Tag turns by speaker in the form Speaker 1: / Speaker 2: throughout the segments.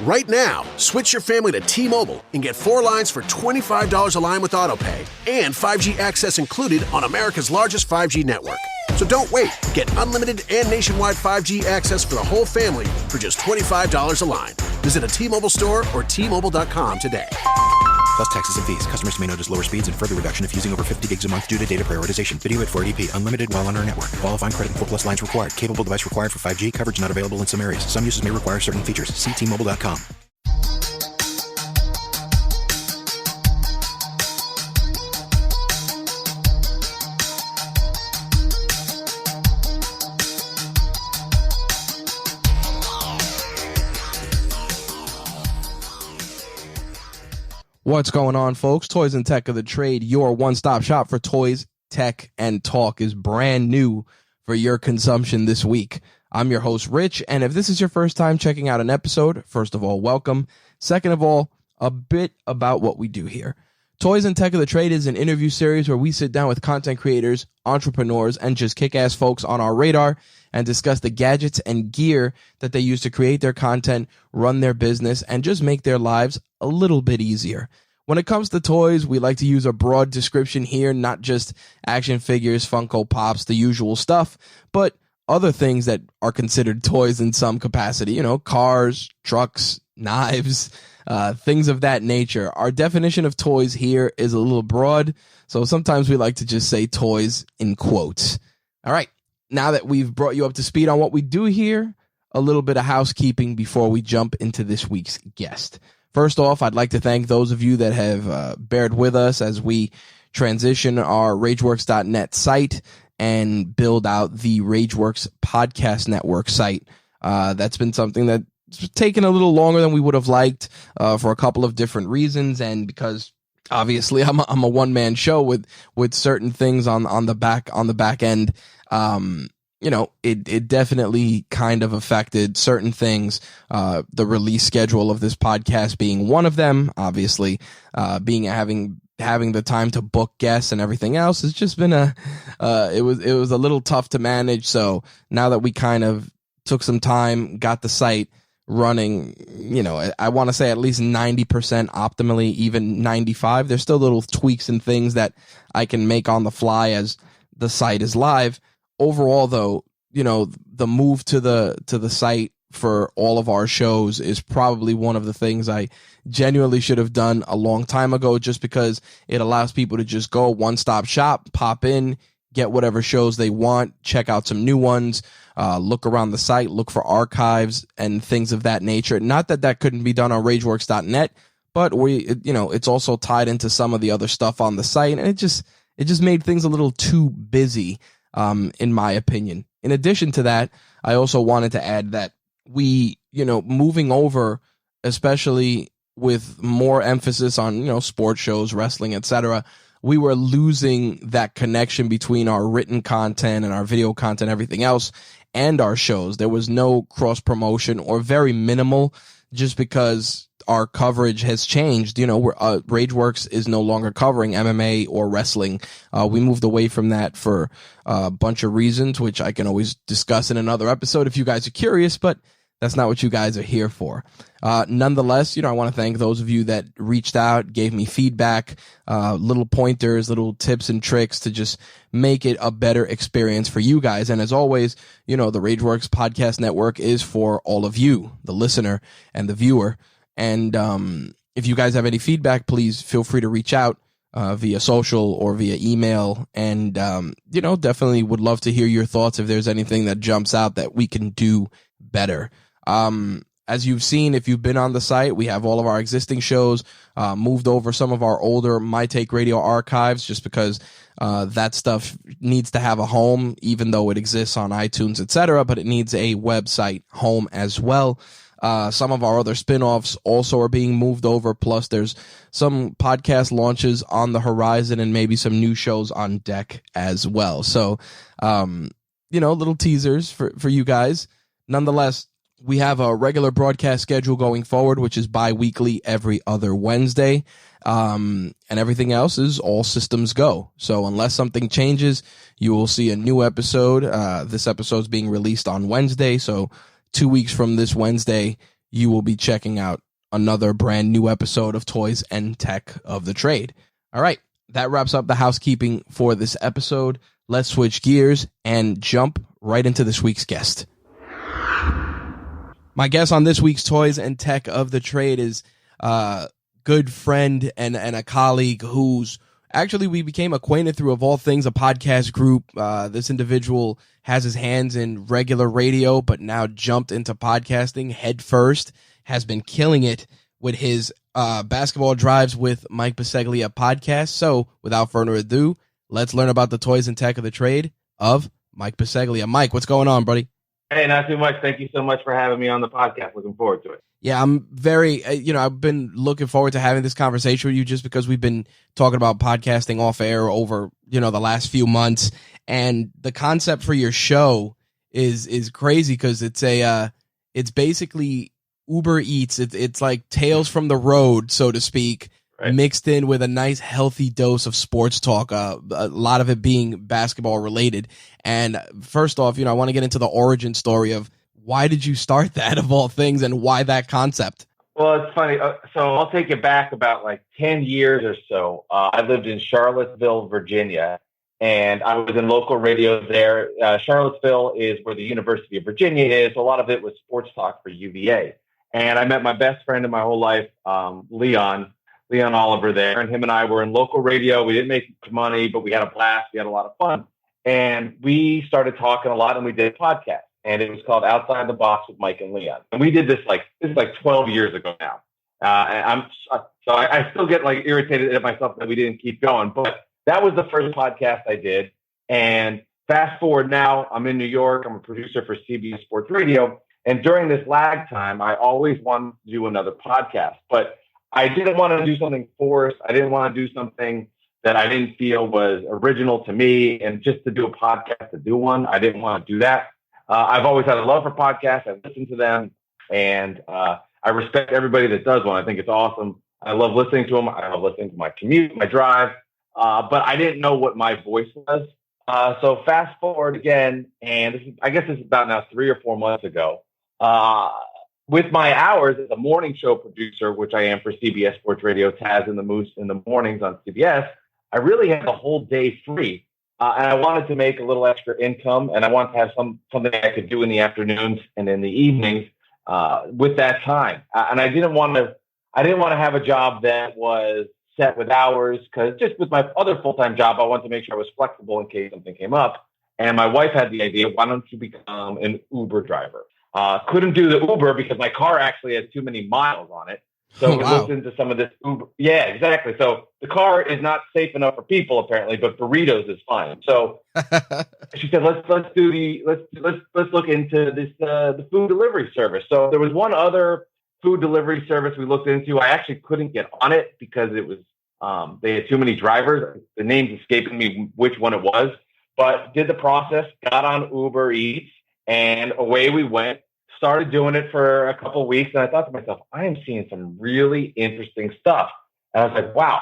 Speaker 1: Right now, switch your family to T-Mobile and get 4 lines for $25 a line with AutoPay and 5G access included on America's largest 5G network. So don't wait. Get unlimited and nationwide 5G access for the whole family for just $25 a line. Visit a T-Mobile store or T-Mobile.com today.
Speaker 2: Plus taxes and fees. Customers may notice lower speeds and further reduction if using over 50 gigs a month due to data prioritization. Video at 480p. Unlimited while on our network. Qualifying credit and 4+ lines required. Capable device required for 5G. Coverage not available in some areas. Some uses may require certain features. See T-Mobile.com.
Speaker 3: What's going on, folks? Toys and Tech of the Trade, your one-stop shop for toys, tech, and talk, is brand new for your consumption this week. I'm your host, Rich, and if this is your first time checking out an episode, first of all, welcome. Second of all, a bit about what we do here. Toys and Tech of the Trade is an interview series where we sit down with content creators, entrepreneurs, and just kick-ass folks on our radar and discuss the gadgets and gear that they use to create their content, run their business, and just make their lives a little bit easier. When it comes to toys, we like to use a broad description here, not just action figures, Funko Pops, the usual stuff, but other things that are considered toys in some capacity, cars, trucks, knives, things of that nature. Our definition of toys here is a little broad, so sometimes we like to just say toys in quotes. All right, now that we've brought you up to speed on what we do here, a little bit of housekeeping before we jump into this week's guest. First off, I'd like to thank those of you that have bared with us as we transition our RageWorks.net site and build out the RageWorks Podcast Network site. That's been something that's taken a little longer than we would have liked for a couple of different reasons, and because obviously I'm a one-man show with certain things on the back end. It definitely kind of affected certain things, the release schedule of this podcast being one of them, obviously, having the time to book guests and everything else has just been it was a little tough to manage. So now that we kind of took some time, got the site running, I want to say at least 90% optimally, even 95%. There's still little tweaks and things that I can make on the fly as the site is live. Overall, though, the move to the site for all of our shows is probably one of the things I genuinely should have done a long time ago, just because it allows people to just go one-stop shop, pop in, get whatever shows they want, check out some new ones, look around the site, look for archives and things of that nature. Not that couldn't be done on RageWorks.net, but it's also tied into some of the other stuff on the site, and it just made things a little too busy. In my opinion. In addition to that, I also wanted to add that we, moving over, especially with more emphasis on, sports shows, wrestling, etc., we were losing that connection between our written content and our video content, everything else, and our shows. There was no cross promotion, or very minimal, just because our coverage has changed. RageWorks is no longer covering MMA or wrestling. We moved away from that for a bunch of reasons, which I can always discuss in another episode if you guys are curious, but that's not what you guys are here for. Nonetheless, I want to thank those of you that reached out, gave me feedback, little pointers, little tips and tricks to just make it a better experience for you guys. And as always, the RageWorks Podcast Network is for all of you, the listener and the viewer. And if you guys have any feedback, please feel free to reach out via social or via email. And, definitely would love to hear your thoughts if there's anything that jumps out that we can do better. As you've seen, if you've been on the site, we have all of our existing shows, moved over some of our older My Take Radio archives, just because that stuff needs to have a home, even though it exists on iTunes, etc., but it needs a website home as well. Some of our other spin-offs also are being moved over, plus there's some podcast launches on the horizon and maybe some new shows on deck as well. So, little teasers for you guys. Nonetheless, we have a regular broadcast schedule going forward, which is bi-weekly every other Wednesday. And everything else is all systems go. So unless something changes, you will see a new episode. This episode is being released on Wednesday. So 2 weeks from this Wednesday, you will be checking out another brand new episode of Toys and Tech of the Trade. All right, that wraps up the housekeeping for this episode. Let's switch gears and jump right into this week's guest. My guest on this week's Toys and Tech of the Trade is a good friend and a colleague who's actually we became acquainted through, of all things, a podcast group. This individual has his hands in regular radio, but now jumped into podcasting head first, has been killing it with his Basketball Drives with Mike Bisceglia podcast. So without further ado, let's learn about the Toys and Tech of the Trade of Mike Bisceglia. Mike, what's going on, buddy?
Speaker 4: Hey, not too much. Thank you so much for having me on the podcast. Looking forward to it.
Speaker 3: Yeah, I'm very, I've been looking forward to having this conversation with you just because we've been talking about podcasting off air over, the last few months. And the concept for your show is crazy because it's basically Uber Eats. It's like Tales from the Road, so to speak, right, mixed in with a nice healthy dose of sports talk, a lot of it being basketball related. And first off, I want to get into the origin story of why did you start that of all things and why that concept?
Speaker 4: Well, it's funny. So I'll take you back about 10 years or so. I lived in Charlottesville, Virginia, and I was in local radio there. Charlottesville is where the University of Virginia is. A lot of it was sports talk for UVA. And I met my best friend in my whole life, Leon Oliver there. And him and I were in local radio. We didn't make much money, but we had a blast. We had a lot of fun. And we started talking a lot, and we did a podcast. And it was called Outside the Box with Mike and Leon. And we did this this is 12 years ago now. And I still get irritated at myself that we didn't keep going. But that was the first podcast I did. And fast forward now, I'm in New York. I'm a producer for CBS Sports Radio. And during this lag time, I always wanted to do another podcast. But I didn't want to do something forced. I didn't want to do something that I didn't feel was original to me. And just to do a podcast, to do one, I didn't want to do that. I've always had a love for podcasts. I've listened to them, and I respect everybody that does one. I think it's awesome. I love listening to them. I love listening to my commute, my drive, but I didn't know what my voice was. So fast forward again, and I guess this is about now 3 or 4 months ago. With my hours as a morning show producer, which I am for CBS Sports Radio, Taz and the Moose in the mornings on CBS, I really had the whole day free. And I wanted to make a little extra income, and I wanted to have something I could do in the afternoons and in the evenings with that time. And I didn't want to have a job that was set with hours, because just with my other full-time job, I wanted to make sure I was flexible in case something came up. And my wife had the idea, why don't you become an Uber driver? Couldn't do the Uber because my car actually has too many miles on it. So we looked into some of this Uber. Yeah, exactly. So the car is not safe enough for people apparently, but burritos is fine. So she said, let's look into this the food delivery service. So there was one other food delivery service we looked into. I actually couldn't get on it because it was they had too many drivers. The name's escaping me which one it was, but did the process, got on Uber Eats, and away we went. Started doing it for a couple of weeks, and I thought to myself, I am seeing some really interesting stuff. And I was like, wow,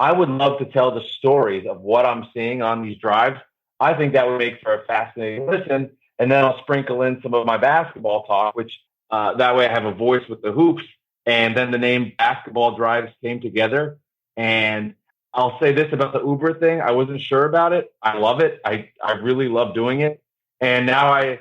Speaker 4: I would love to tell the stories of what I'm seeing on these drives. I think that would make for a fascinating listen. And then I'll sprinkle in some of my basketball talk, which that way I have a voice with the hoops. And then the name Basketball Drives came together. And I'll say this about the Uber thing. I wasn't sure about it. I love it. I really love doing it. And now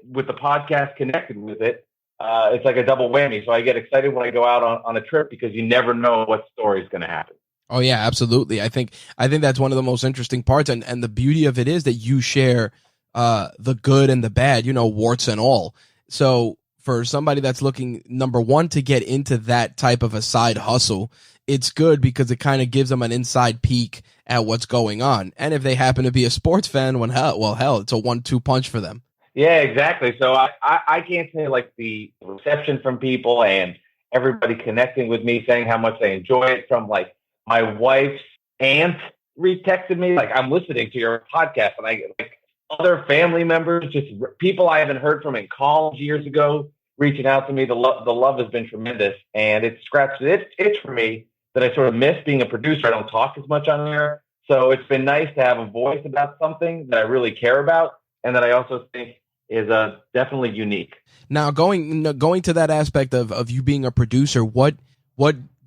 Speaker 4: with the podcast connected with it, it's like a double whammy. So I get excited when I go out on a trip because you never know what story is going to happen.
Speaker 3: Oh yeah, absolutely. I think that's one of the most interesting parts, and the beauty of it is that you share the good and the bad, warts and all. So for somebody that's looking, number one, to get into that type of a side hustle, it's good because it kind of gives them an inside peek at what's going on. And if they happen to be a sports fan, hell, it's a 1-2 punch for them.
Speaker 4: Yeah, exactly. So I can't say the reception from people and everybody connecting with me, saying how much they enjoy it. From my wife's aunt retexted me, I'm listening to your podcast, and I other family members, just people I haven't heard from in college years ago, reaching out to me. The love has been tremendous, and it scratched the itch for me that I sort of miss being a producer. I don't talk as much on there, so it's been nice to have a voice about something that I really care about, and that I also think is definitely unique.
Speaker 3: Now, going to that aspect of you being a producer, what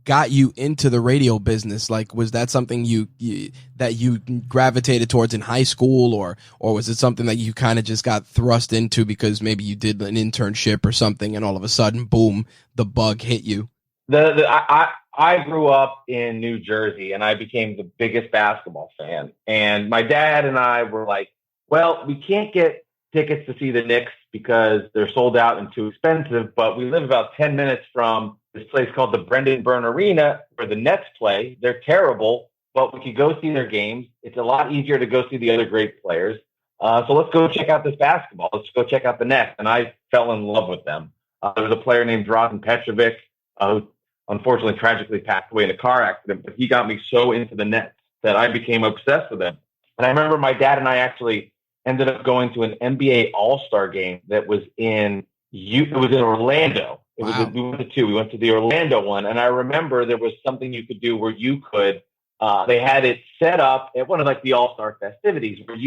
Speaker 3: got you into the radio business? Like, was that something that you gravitated towards in high school, or was it something that you kind of just got thrust into because maybe you did an internship or something, and all of a sudden, boom, the bug hit you?
Speaker 4: I grew up in New Jersey, and I became the biggest basketball fan. And my dad and I were like, well, we can't get tickets to see the Knicks because they're sold out and too expensive, but we live about 10 minutes from this place called the Brendan Byrne Arena where the Nets play. They're terrible, but we could go see their games. It's a lot easier to go see the other great players. So let's go check out this basketball. Let's go check out the Nets. And I fell in love with them. There was a player named Drazen Petrovic who unfortunately tragically passed away in a car accident, but he got me so into the Nets that I became obsessed with them. And I remember my dad and I actually ended up going to an NBA All-Star game that was in Orlando.
Speaker 3: Wow.
Speaker 4: We went to two. We went to the Orlando one, and I remember there was something you could do where you could. They had it set up at one of like the All-Star festivities where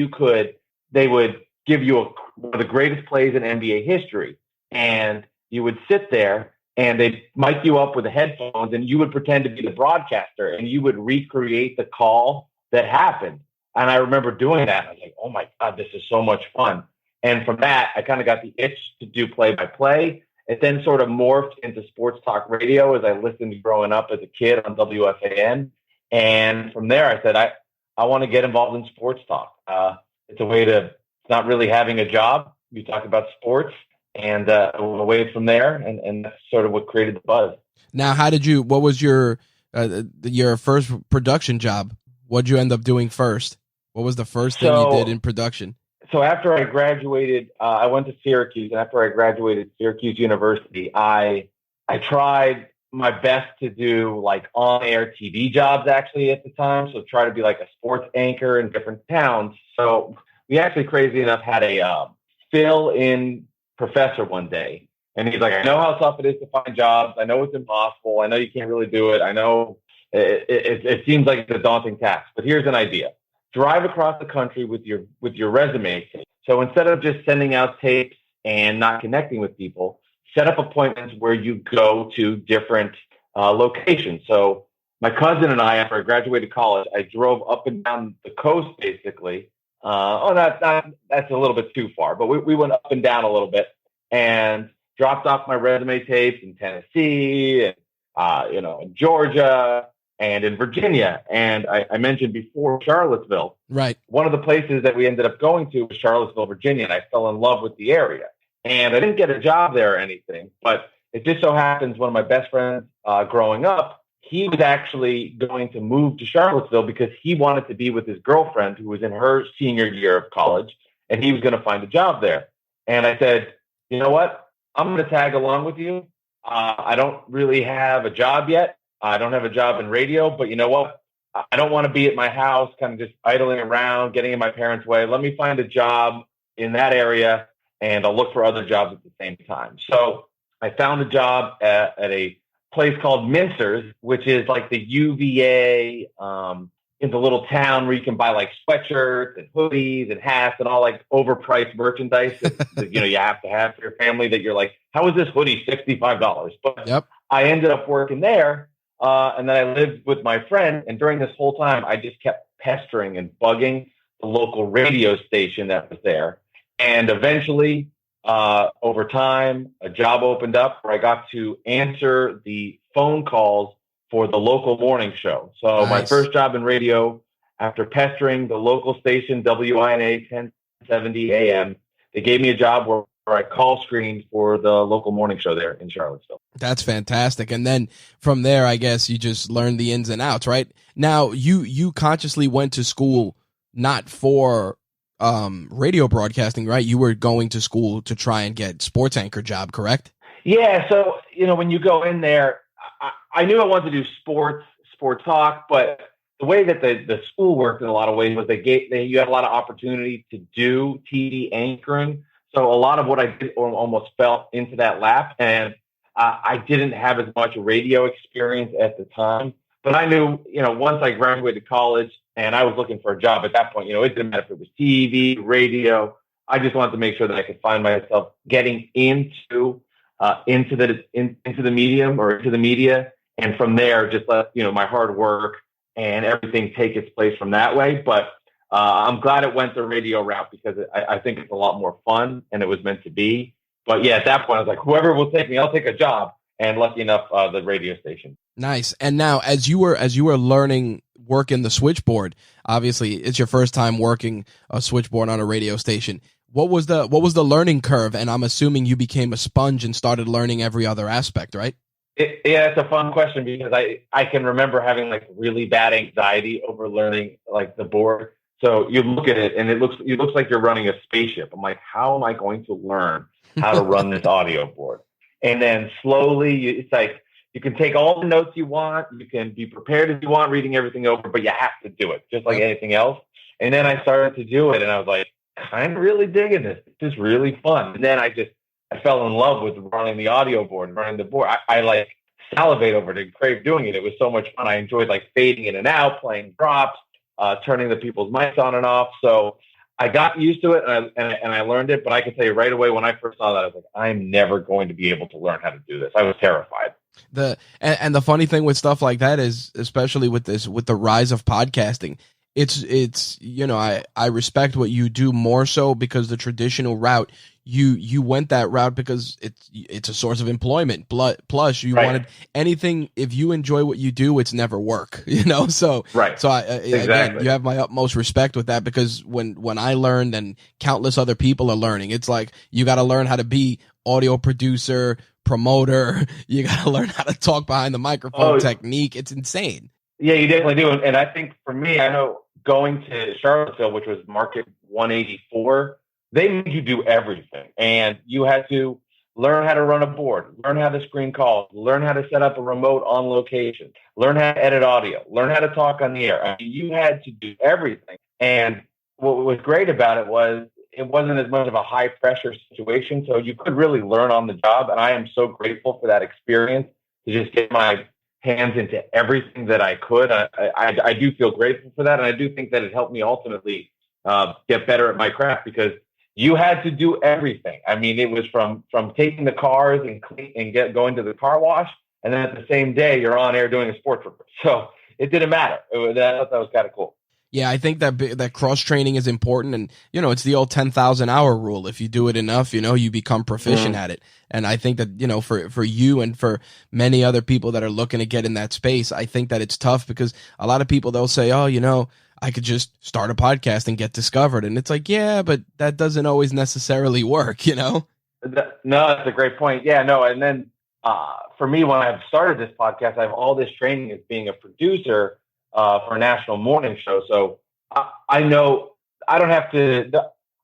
Speaker 4: they would give you one of the greatest plays in NBA history, and you would sit there and they'd mic you up with the headphones, and you would pretend to be the broadcaster, and you would recreate the call that happened. And I remember doing that. I was like, oh my God, this is so much fun. And from that, I kind of got the itch to do play-by-play. It then sort of morphed into sports talk radio as I listened growing up as a kid on WFAN. And from there, I said, I want to get involved in sports talk. It's a way to not really having a job. You talk about sports, and away from there. And that's sort of what created the buzz.
Speaker 3: Now, what was your first production job? What'd you end up doing first? What was the first thing you did in production?
Speaker 4: So after I graduated, I went to Syracuse, and after I graduated Syracuse University, I tried my best to do like on-air TV jobs actually at the time. So try to be like a sports anchor in different towns. So we actually, crazy enough, had a fill-in professor one day, and he's like, I know how tough it is to find jobs. I know it's impossible. I know you can't really do it. I know it seems like it's a daunting task, but here's an idea. Drive across the country with your resume. So instead of just sending out tapes and not connecting with people, set up appointments where you go to different locations. So my cousin and I, after I graduated college, I drove up and down the coast basically. That's a little bit too far, but we went up and down a little bit and dropped off my resume tapes in Tennessee and in Georgia and in Virginia. And I mentioned before Charlottesville.
Speaker 3: Right.
Speaker 4: One of the places that we ended up going to was Charlottesville, Virginia, and I fell in love with the area. And I didn't get a job there or anything, but it just so happens one of my best friends growing up, he was actually going to move to Charlottesville because he wanted to be with his girlfriend who was in her senior year of college, and he was going to find a job there. And I said, you know what? I'm going to tag along with you. I don't really have a job yet. I don't have a job in radio, but you know what? I don't want to be at my house kind of just idling around, getting in my parents' way. Let me find a job in that area, and I'll look for other jobs at the same time. So I found a job at a place called Mincer's, which is like the UVA in the little town where you can buy like sweatshirts and hoodies and hats and all like overpriced merchandise that you have to have for your family that you're like, how is this hoodie $65? But
Speaker 3: yep.
Speaker 4: I ended up working there. And then I lived with my friend. And during this whole time, I just kept pestering and bugging the local radio station that was there. And eventually, over time, a job opened up where I got to answer the phone calls for the local morning show. So
Speaker 3: Nice.
Speaker 4: My first job in radio, after pestering the local station, WINA 1070 AM, they gave me a job where I call screened for the local morning show there in Charlottesville.
Speaker 3: That's fantastic. And then from there, I guess you just learned the ins and outs, right? Now, you consciously went to school not for radio broadcasting, right? You were going to school to try and get sports anchor job, correct? Yeah.
Speaker 4: So, when you go in there, I knew I wanted to do sport talk, but the way that the school worked in a lot of ways was you had a lot of opportunity to do TV anchoring. So a lot of what I did almost fell into that lap, and I didn't have as much radio experience at the time. But I knew, once I graduated college and I was looking for a job at that point, it didn't matter if it was TV, radio. I just wanted to make sure that I could find myself getting into the medium or into the media. And from there, just let, my hard work and everything take its place from that way. But I'm glad it went the radio route because I think it's a lot more fun and it was meant to be. But yeah, at that point, I was like, whoever will take me, I'll take a job. And lucky enough, the radio station.
Speaker 3: Nice. And now, as you were learning working the switchboard, obviously it's your first time working a switchboard on a radio station. What was the learning curve? And I'm assuming you became a sponge and started learning every other aspect, right?
Speaker 4: Yeah, it's a fun question because I can remember having like really bad anxiety over learning like the board. So you look at it and it looks like you're running a spaceship. I'm like, how am I going to learn how to run this audio board? And then slowly, it's like you can take all the notes you want. You can be prepared if you want, reading everything over, but you have to do it just like anything else. And then I started to do it and I was like, kind of really digging this. It's just really fun. And then I fell in love with running the audio board, running the board. I like salivate over it and crave doing it. It was so much fun. I enjoyed like fading in and out, playing drops, turning the people's mics on and off. So I got used to it and I learned it. But I can tell you right away when I first saw that, I was like, I'm never going to be able to learn how to do this. I was terrified.
Speaker 3: And the funny thing with stuff like that is, especially with the rise of podcasting, it's I respect what you do more so because the traditional route, you went that route because it's a source of employment. Plus you wanted anything. If you enjoy what you do, it's never work, so
Speaker 4: right.
Speaker 3: So
Speaker 4: exactly.
Speaker 3: Again, you have my utmost respect with that because when I learned and countless other people are learning, it's like you got to learn how to be audio producer, promoter. You got to learn how to talk behind the microphone, technique. It's insane.
Speaker 4: Yeah, you definitely do. And I think for me, I know going to Charlottesville, which was Market 184, they made you do everything. And you had to learn how to run a board, learn how to screen calls, learn how to set up a remote on location, learn how to edit audio, learn how to talk on the air. I mean, you had to do everything. And what was great about it was it wasn't as much of a high pressure situation. So you could really learn on the job. And I am so grateful for that experience to just get my hands into everything that I could. I do feel grateful for that. And I do think that it helped me ultimately get better at my craft because you had to do everything. I mean, it was from taking the cars and going to the car wash. And then at the same day, you're on air doing a sports report. So it didn't matter. I thought that was kind of cool.
Speaker 3: Yeah, I think that cross training is important, and it's the old 10,000 hour rule. If you do it enough, you become proficient at it. And I think that for you and for many other people that are looking to get in that space, I think that it's tough because a lot of people they'll say, "Oh, I could just start a podcast and get discovered," and it's like, yeah, but that doesn't always necessarily work,
Speaker 4: No, that's a great point. Yeah, no, and then for me, when I've started this podcast, I have all this training as being a producer. For a national morning show. So I know I don't have to,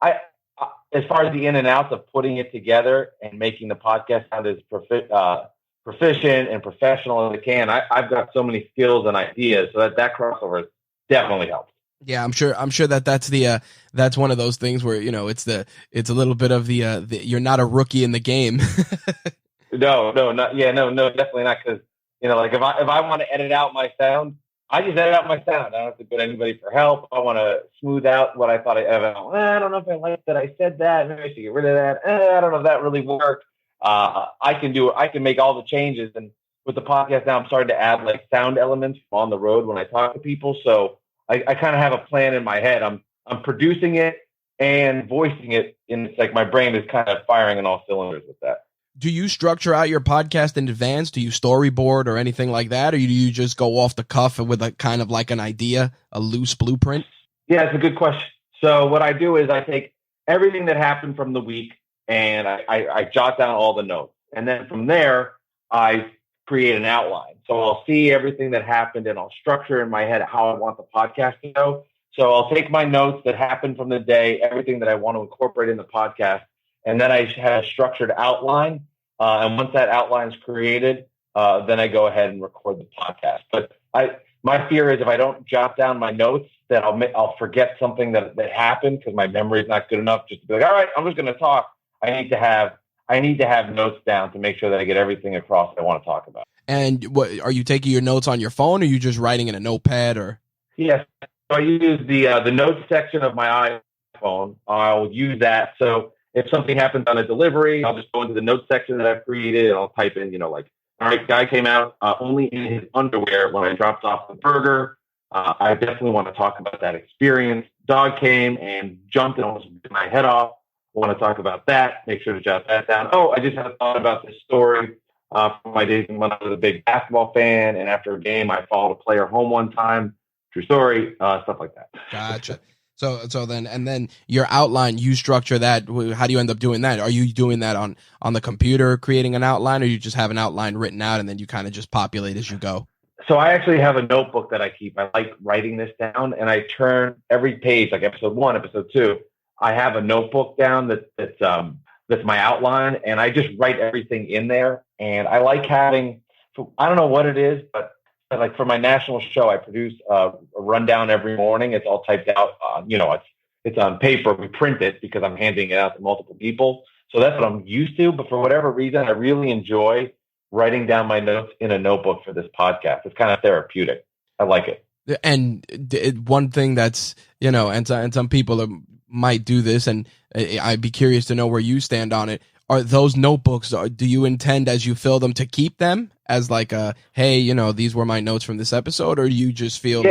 Speaker 4: as far as the in and outs of putting it together and making the podcast sound as proficient and professional as it can, I've got so many skills and ideas. So that crossover definitely helps.
Speaker 3: Yeah, I'm sure that's one of those things where, it's a little bit of the you're not a rookie in the game.
Speaker 4: No, definitely not. Cause like if I want to edit out my sound, I just edit out my sound. I don't have to go to anybody for help. I want to smooth out what I thought I don't know if I like that I said that. Maybe I should get rid of that. I don't know if that really worked. I can do it. I can make all the changes. And with the podcast now, I'm starting to add like sound elements on the road when I talk to people. So I kind of have a plan in my head. I'm producing it and voicing it. And it's like my brain is kind of firing on all cylinders with that.
Speaker 3: Do you structure out your podcast in advance? Do you storyboard or anything like that? Or do you just go off the cuff with a kind of like an idea, a loose blueprint?
Speaker 4: Yeah, it's a good question. So what I do is I take everything that happened from the week and I jot down all the notes. And then from there, I create an outline. So I'll see everything that happened and I'll structure in my head how I want the podcast to go. So I'll take my notes that happened from the day, everything that I want to incorporate in the podcast. And then I have a structured outline. And once that outline is created, then I go ahead and record the podcast. But my fear is if I don't jot down my notes, that I'll forget something that happened because my memory is not good enough just to be like, all right, I'm just going to talk. I need to have notes down to make sure that I get everything across that I want to talk about.
Speaker 3: And what are you taking your notes on your phone, or are you just writing in a notepad? Or
Speaker 4: yes, so I use the notes section of my phone. I'll use that. So if something happens on a delivery, I'll just go into the notes section that I've created. And I'll type in, like, all right, guy came out only in his underwear when I dropped off the burger. I definitely want to talk about that experience. Dog came and jumped and almost bit my head off. I want to talk about that. Make sure to jot that down. Oh, I just had a thought about this story from my days when I was a big basketball fan. And after a game, I followed a player home one time. True story, stuff like that.
Speaker 3: Gotcha. So then your outline, you structure that. How do you end up doing that? Are you doing that on the computer, creating an outline, or you just have an outline written out and then you kind of just populate as you go?
Speaker 4: So I actually have a notebook that I keep. I like writing this down, and I turn every page, like episode 1, episode 2. I have a notebook down that's my outline, and I just write everything in there. And I like having, I don't know what it is, but like for my national show, I produce a rundown every morning. It's all typed out. It's on paper. We print it because I'm handing it out to multiple people. So that's what I'm used to. But for whatever reason, I really enjoy writing down my notes in a notebook for this podcast. It's kind of therapeutic. I like it.
Speaker 3: And one thing that's, and some people might do this, and I'd be curious to know where you stand on it. Are those notebooks, do you intend as you fill them to keep them as like hey, these were my notes from this episode, or you just feel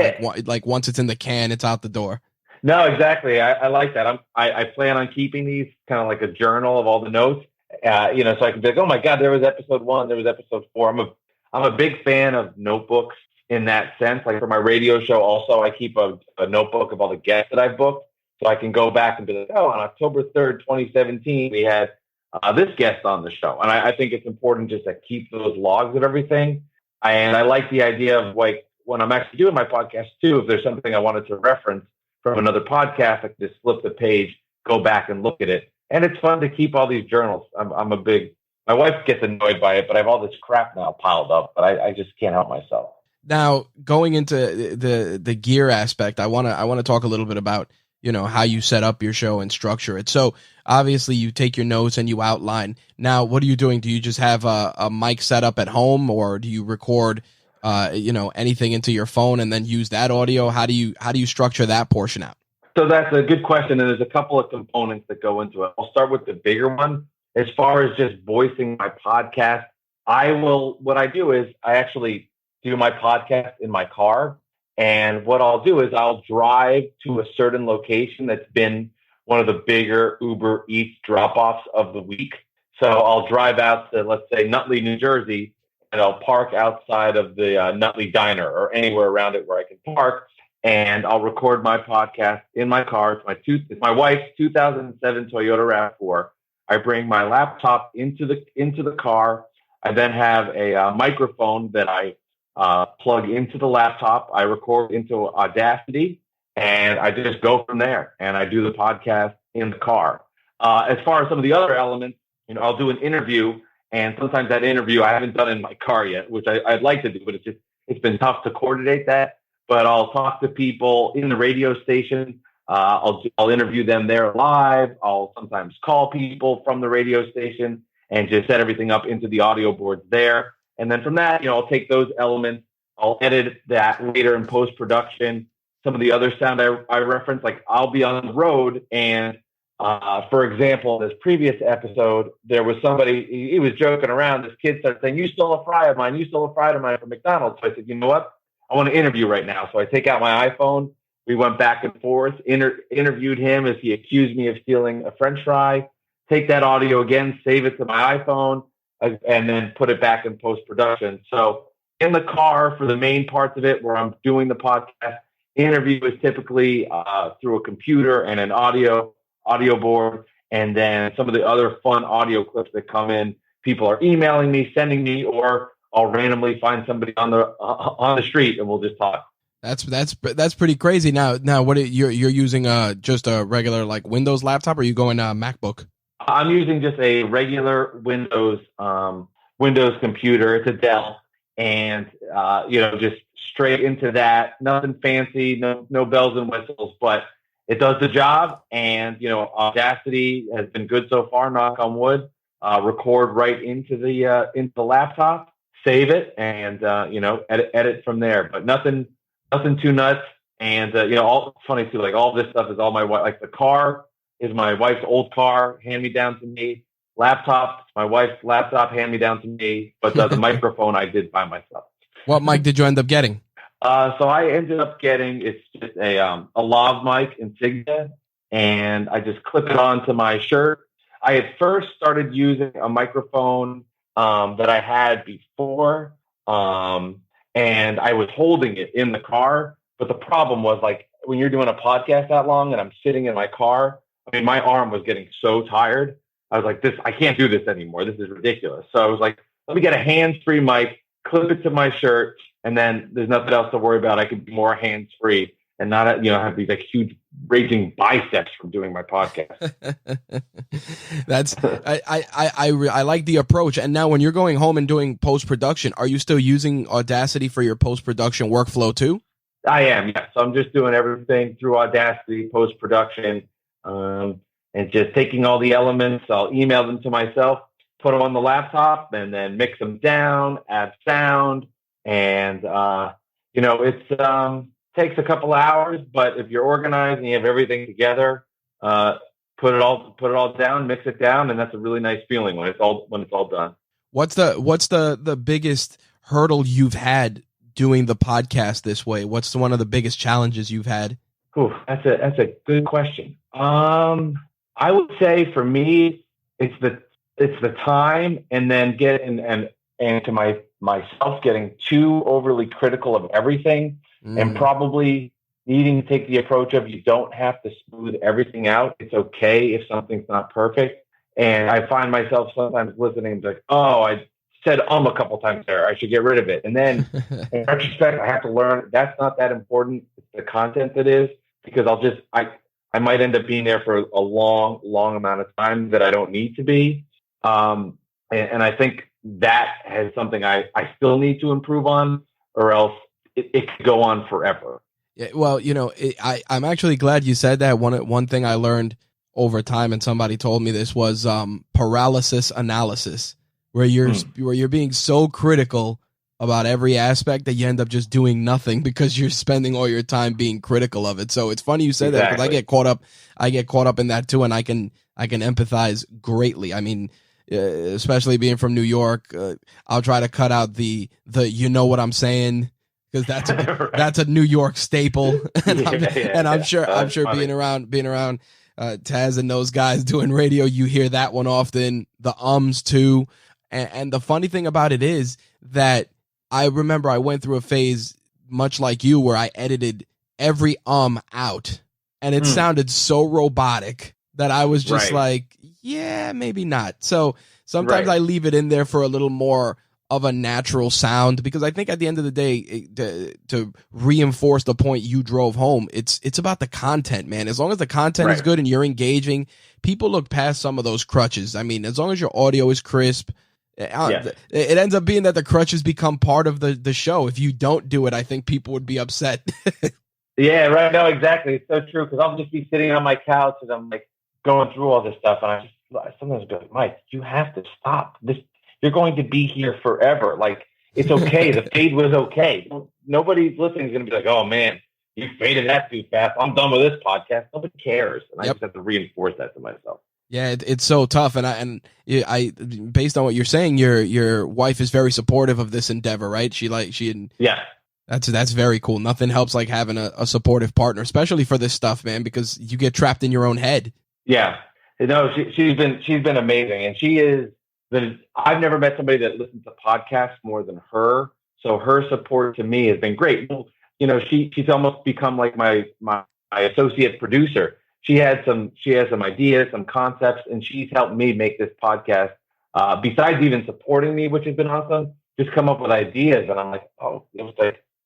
Speaker 3: like once it's in the can, it's out the door?
Speaker 4: No, exactly. I like that. I plan on keeping these kind of like a journal of all the notes. So I can be like, oh my God, there was episode 1, there was episode 4. I'm a big fan of notebooks in that sense. Like for my radio show, also, I keep a notebook of all the guests that I've booked, so I can go back and be like, oh, on October 3rd, 2017, we had this guest on the show. And I think it's important just to keep those logs of everything. And I like the idea of, like, when I'm actually doing my podcast too, if there's something I wanted to reference from another podcast, I can just flip the page, go back and look at it. And it's fun to keep all these journals. My wife gets annoyed by it, but I have all this crap now piled up, but I just can't help myself.
Speaker 3: Now, going into the gear aspect, I want to talk a little bit about, how you set up your show and structure it. So obviously you take your notes and you outline. Now, what are you doing? Do you just have a mic set up at home, or do you record, anything into your phone and then use that audio? How do you structure that portion out?
Speaker 4: So that's a good question, and there's a couple of components that go into it. I'll start with the bigger one. As far as just voicing my podcast, what I do is I actually do my podcast in my car, and what I'll do is I'll drive to a certain location that's been one of the bigger Uber Eats drop-offs of the week. So I'll drive out to, let's say, Nutley, New Jersey, and I'll park outside of the Nutley Diner or anywhere around it where I can park. And I'll record my podcast in my car. It's my wife's 2007 Toyota RAV4. I bring my laptop into the car. I then have a microphone that I plug into the laptop. I record into Audacity, and I just go from there. And I do the podcast in the car. As far as some of the other elements, I'll do an interview, and sometimes that interview I haven't done in my car yet, which I'd like to do, but it's been tough to coordinate that. But I'll talk to people in the radio station. I'll interview them there live. I'll sometimes call people from the radio station and just set everything up into the audio boards there. And then from that, I'll take those elements. I'll edit that later in post-production. Some of the other sound I reference, like I'll be on the road. And for example, this previous episode, there was somebody, he was joking around. This kid started saying, you stole a fry of mine. You stole a fry of mine from McDonald's. So I said, you know what? I want to interview right now. So I take out my iPhone. We went back and forth, interviewed him as he accused me of stealing a French fry. Take that audio again, save it to my iPhone, and then put it back in post-production. So in the car for the main parts of it where I'm doing the podcast, interview is typically through a computer and an audio board. And then some of the other fun audio clips that come in, people are emailing me, sending me, or I'll randomly find somebody on the street and we'll just talk.
Speaker 3: That's pretty crazy. Now, what you're using just a regular like Windows laptop, or are you going MacBook?
Speaker 4: I'm using just a regular Windows computer. It's a Dell, and just straight into that. Nothing fancy, no bells and whistles, but it does the job. And Audacity has been good so far. Knock on wood. Record right into the laptop, save it, and edit from there. But nothing too nuts. And, all funny too, like all this stuff is all my wife, like the car is my wife's old car, hand me down to me. Laptop, my wife's laptop, hand me down to me. But the microphone I did by myself.
Speaker 3: What mic did you end up getting?
Speaker 4: So I ended up getting, it's just a lav mic Insignia, and I just clip it onto my shirt. I had first started using a microphone that I had before, and I was holding it in the car. But the problem was, like, when you're doing a podcast that long and I'm sitting in my car, I mean, my arm was getting so tired. I was like, I can't do this anymore. This is ridiculous. So I was like, let me get a hands-free mic, clip it to my shirt, and then there's nothing else to worry about. I could be more hands-free and not, have these like huge raging biceps from doing my podcast.
Speaker 3: That's I like the approach. And now when you're going home and doing post-production, are you still using Audacity for your post-production workflow too?
Speaker 4: I am, yeah. So I'm just doing everything through Audacity, post-production, and just taking all the elements. I'll email them to myself, put them on the laptop, and then mix them down, add sound. And, it's takes a couple hours, but if you're organized and you have everything together, put it all down, mix it down, and that's a really nice feeling when it's all done. What's
Speaker 3: the biggest hurdle you've had doing the podcast this way? What's one of the biggest challenges you've had?
Speaker 4: Ooh, that's a good question. I would say for me, it's the time, and then and to myself getting too overly critical of everything, and probably needing to take the approach of you don't have to smooth everything out. It's okay if something's not perfect. And I find myself sometimes listening to like, oh, I said a couple times there. I should get rid of it. And then in retrospect, I have to learn that's not that important. It's the content that is, because I might end up being there for a long, long amount of time that I don't need to be. And I think that has something I still need to improve on, or else it could go on forever.
Speaker 3: Yeah, well, I'm actually glad you said that. One thing I learned over time, and somebody told me this, was paralysis analysis, where you're being so critical about every aspect that you end up just doing nothing because you're spending all your time being critical of it. So it's funny you say that, because I get caught up in that too, and I can empathize greatly. I mean, especially being from New York, I'll try to cut out the you know what I'm saying, because that's a New York staple, and I'm sure funny. being around Taz and those guys doing radio, you hear that one often. The ums too, and the funny thing about it is that I remember I went through a phase much like you where I edited every out, and it sounded so robotic that I was just like, yeah, maybe not. So sometimes I leave it in there for a little more of a natural sound, because I think at the end of the day, to reinforce the point you drove home, it's about the content, man. As long as the content is good and you're engaging, people look past some of those crutches. I mean, as long as your audio is crisp, it ends up being that the crutches become part of the show. If you don't do it, I think people would be upset.
Speaker 4: Yeah, right. No, exactly. It's so true, because I'll just be sitting on my couch and I'm like going through all this stuff, and I sometimes be like, Mike, you have to stop this. You're going to be here forever. Like, it's okay. The fade was okay. Nobody's listening is going to be like, oh man, you faded that too fast. I'm done with this podcast. Nobody cares. And I just have to reinforce that to myself. Yeah,
Speaker 3: it's so tough. And I based on what you're saying, your wife is very supportive of this endeavor, right? That's very cool. Nothing helps like having a supportive partner, especially for this stuff, man, because you get trapped in your own head.
Speaker 4: Yeah. No, she's been amazing. And she is, I've never met somebody that listens to podcasts more than her. So her support to me has been great. Well, she's almost become like my associate producer. She has some ideas, some concepts, and she's helped me make this podcast. Besides even supporting me, which has been awesome, just come up with ideas. And I'm like,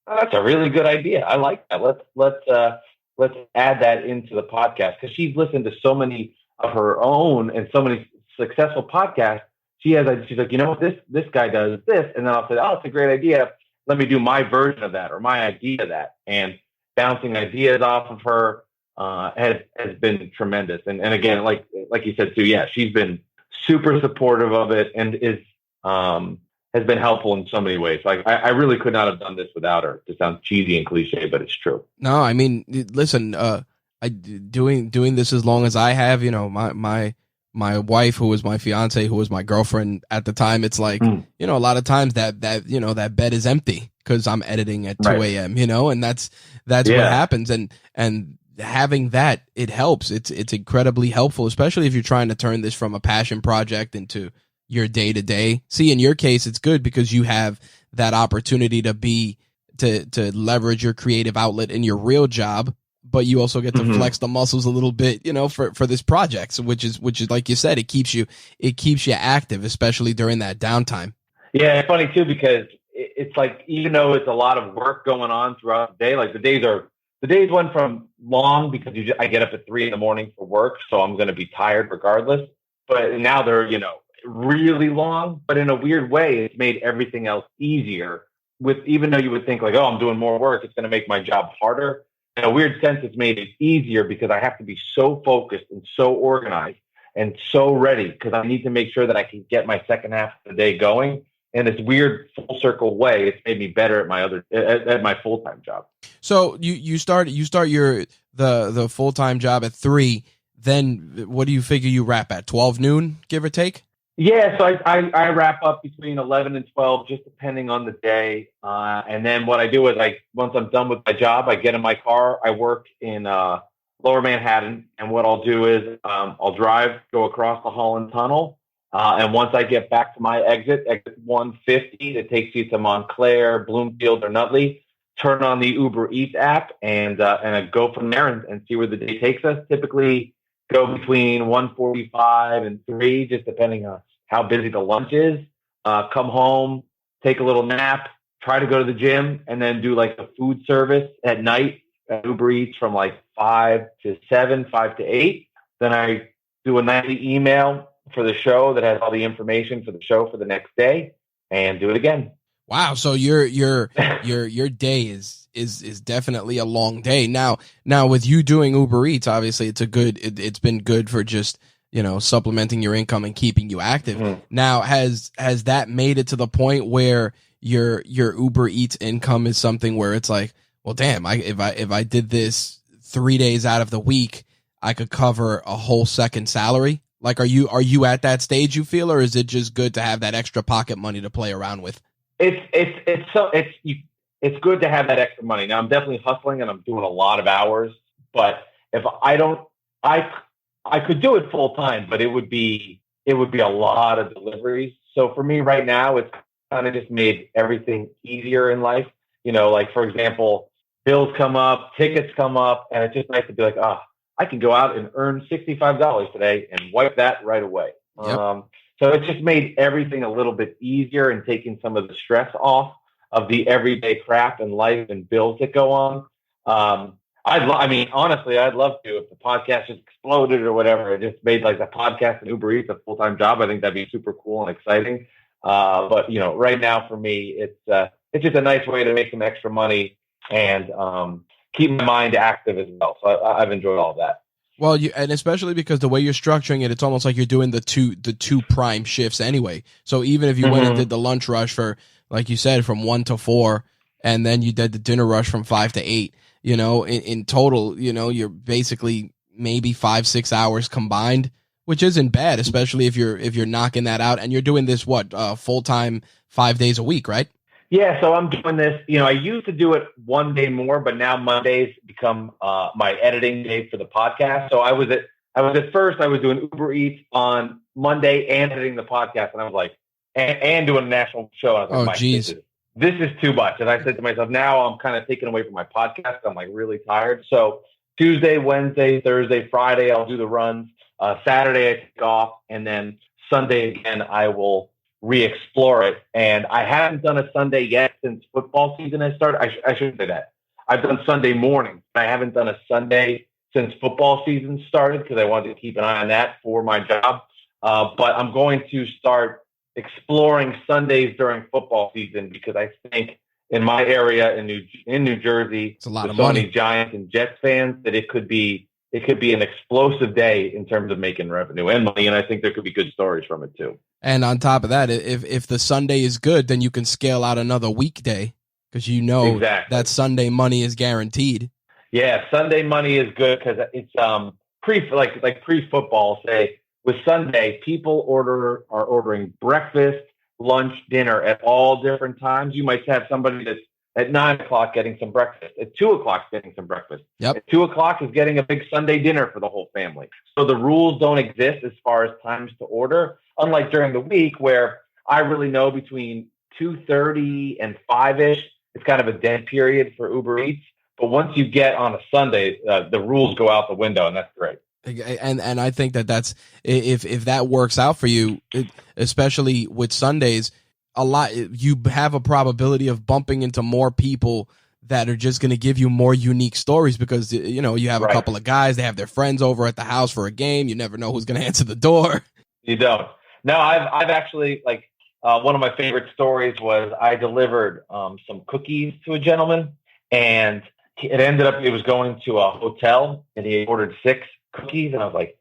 Speaker 4: that's a really good idea. I like that. Let's add that into the podcast, because she's listened to so many of her own and so many successful podcasts. She's like, what this guy does this, and then I'll say, oh, it's a great idea. Let me do my version of that or my idea of that, and bouncing ideas off of her has been tremendous. And again, like you said too, yeah, she's been super supportive of it, and has been helpful in so many ways. Like I really could not have done this without her. It sounds cheesy and cliche, but it's true.
Speaker 3: No, I mean, listen, doing this as long as I have, my wife, who was my fiance, who was my girlfriend at the time, it's like, a lot of times that bed is empty because I'm editing at 2 a.m., and that's what happens. And having that, it helps. It's incredibly helpful, especially if you're trying to turn this from a passion project into your day to day. See, in your case, it's good because you have that opportunity to leverage your creative outlet in your real job, but you also get to flex the muscles a little bit, for this project. So which is like you said, it keeps you active, especially during that downtime.
Speaker 4: Yeah, it's funny too because it's like, even though it's a lot of work going on throughout the day, like the days went from long because I get up at 3 a.m. for work, so I'm going to be tired regardless. But now they're really long. But in a weird way, it's made everything else easier. Even though you would think like, oh, I'm doing more work, it's going to make my job harder. In a weird sense, it's made it easier because I have to be so focused and so organized and so ready because I need to make sure that I can get my second half of the day going. In this weird full circle way, it's made me better at my full-time job.
Speaker 3: So you start your the full-time job at 3. Then what do you figure you wrap at 12 noon, give or take?
Speaker 4: Yeah, so I wrap up between 11 and 12, just depending on the day. And then what I do is once I'm done with my job, I get in my car. I work in Lower Manhattan, and what I'll do is I'll go across the Holland Tunnel, and once I get back to my exit 150, that takes you to Montclair, Bloomfield, or Nutley, turn on the Uber Eats app and I go from there and see where the day takes us. Typically go between 1:45 and 3, just depending on how busy the lunch is. Come home, take a little nap, try to go to the gym, and then do like the food service at night at Uber Eats from like 5 to 7, 5 to 8. Then I do a nightly email for the show that has all the information for the show for the next day, and do it again.
Speaker 3: Wow, so your day is definitely a long day. Now with you doing Uber Eats, obviously it's been good for just, supplementing your income and keeping you active. Mm-hmm. Now has that made it to the point where your Uber Eats income is something where it's like, well, damn, if I did this 3 days out of the week, I could cover a whole second salary? Like, are you at that stage, you feel, or is it just good to have that extra pocket money to play around with?
Speaker 4: It's good to have that extra money. Now I'm definitely hustling and I'm doing a lot of hours, but if I could do it full time, but it would be a lot of deliveries. So for me right now, it's kind of just made everything easier in life. Like for example, bills come up, tickets come up, and it's just nice to be like, I can go out and earn $65 today and wipe that right away. Yep. So it's just made everything a little bit easier and taking some of the stress off of the everyday crap and life and bills that go on. Honestly, I'd love to, if the podcast just exploded or whatever, it just made like the podcast and Uber Eats a full-time job. I think that'd be super cool and exciting. But right now for me, it's just a nice way to make some extra money and keep my mind active as well. So I've enjoyed all of that.
Speaker 3: Well, and especially because the way you're structuring it, it's almost like you're doing the two prime shifts anyway. So even if you went and did the lunch rush for, like you said, from 1 to 4, and then you did the dinner rush from 5 to 8, in total, you're basically maybe 5-6 hours combined, which isn't bad, especially if you're knocking that out and you're doing this full time 5 days a week, right?
Speaker 4: Yeah, so I'm doing this. I used to do it one day more, but now Mondays become my editing day for the podcast. So I was at first doing Uber Eats on Monday and editing the podcast, and I was like, and doing a national show. And I was like,
Speaker 3: geez,
Speaker 4: this is too much. And I said to myself, now I'm kind of taken away from my podcast. I'm like really tired. So Tuesday, Wednesday, Thursday, Friday, I'll do the runs. Saturday I take off, and then Sunday again I will re-explore it. And I haven't done a Sunday yet since football season has started. I shouldn't say that. I've done Sunday morning. I haven't done a Sunday since football season started because I wanted to keep an eye on that for my job. But I'm going to start exploring Sundays during football season because I think in my area in New Jersey,
Speaker 3: it's a lot
Speaker 4: with
Speaker 3: of
Speaker 4: so
Speaker 3: money.
Speaker 4: many Giants and Jets fans, that it could be it could be an explosive day in terms of making revenue and money. And I think there could be good stories from it too.
Speaker 3: And on top of that, if the Sunday is good, then you can scale out another weekday because
Speaker 4: exactly.
Speaker 3: that Sunday money is guaranteed.
Speaker 4: Yeah, Sunday money is good because it's pre-football. Say with Sunday, people are ordering breakfast, lunch, dinner at all different times. You might have somebody that's at 9 o'clock getting some breakfast, at 2 o'clock getting some breakfast.
Speaker 3: Yep.
Speaker 4: At 2 o'clock is getting a big Sunday dinner for the whole family. So the rules don't exist as far as times to order, unlike during the week where I really know between 2:30 and 5-ish, it's kind of a dead period for Uber Eats. But once you get on a Sunday, the rules go out the window, and that's great.
Speaker 3: And I think that's if that works out for you, especially with Sundays, you have a probability of bumping into more people that are just going to give you more unique stories because you have a couple of guys, they have their friends over at the house for a game. You never know who's going to answer the door.
Speaker 4: You don't. No, I've actually one of my favorite stories was I delivered some cookies to a gentleman, and it was going to a hotel, and he ordered 6 cookies, and I was like,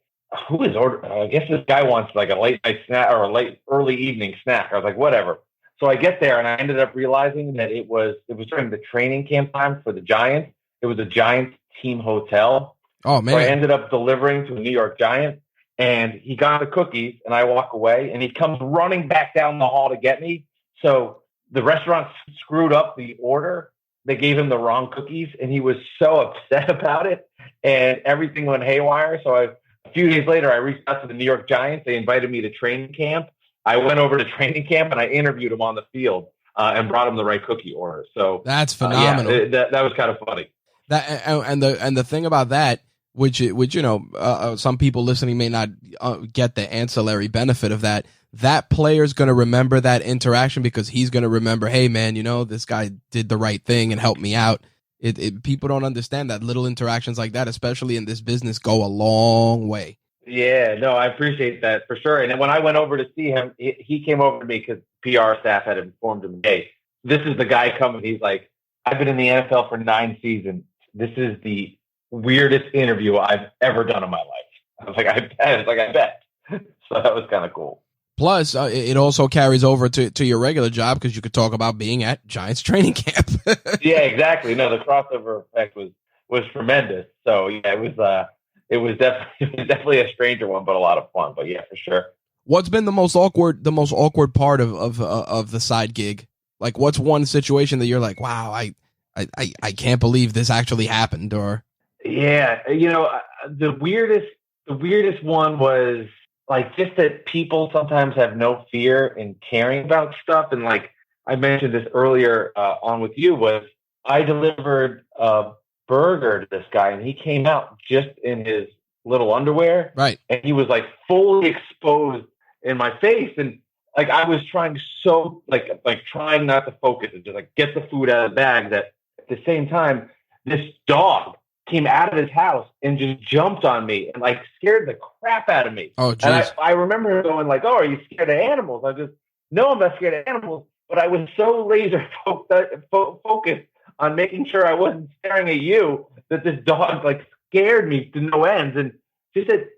Speaker 4: who is ordering? I guess this guy wants like a late night snack or a late early evening snack. I was like, whatever. So I get there and I ended up realizing that it was during the training camp time for the Giants. It was a Giants team hotel.
Speaker 3: Oh man.
Speaker 4: So I ended up delivering to a New York Giant, and he got the cookies, and I walk away, and he comes running back down the hall to get me. So the restaurant screwed up the order. They gave him the wrong cookies, and he was so upset about it, and everything went haywire. So a few days later, I reached out to the New York Giants. They invited me to training camp. I went over to training camp, and I interviewed him on the field and brought him the right cookie order. So
Speaker 3: that's phenomenal.
Speaker 4: That was kind of funny.
Speaker 3: And the thing about that, which some people listening may not get the ancillary benefit of that. That player's going to remember that interaction because he's going to remember, hey man, this guy did the right thing and helped me out. People don't understand that little interactions like that, especially in this business, go a long way.
Speaker 4: Yeah, no, I appreciate that for sure. And then when I went over to see him, he came over to me because PR staff had informed him, hey, this is the guy coming. He's like, I've been in the NFL for 9 seasons. This is the weirdest interview I've ever done in my life. I was like, I bet. So that was kind of cool.
Speaker 3: Plus, it also carries over to your regular job because you could talk about being at Giants training camp.
Speaker 4: Yeah, exactly. No, the crossover effect was tremendous. So yeah, it was definitely a stranger one, but a lot of fun. But yeah, for sure.
Speaker 3: What's been the most awkward part of the side gig? Like, what's one situation that you're like, wow, I can't believe this actually happened? Or
Speaker 4: yeah, the weirdest one was like just that people sometimes have no fear in caring about stuff. And like I mentioned this earlier on with you, was I delivered a burger to this guy, and he came out just in his little underwear.
Speaker 3: Right.
Speaker 4: And he was like fully exposed in my face. And like I was trying trying not to focus and just like get the food out of the bag, that at the same time, this dog came out of his house and just jumped on me and like scared the crap out of me.
Speaker 3: Oh, geez.
Speaker 4: And I remember going like, oh, are you scared of animals? No, I'm not scared of animals. But I was so laser focused on making sure I wasn't staring at you that this dog like scared me to no ends. And just that,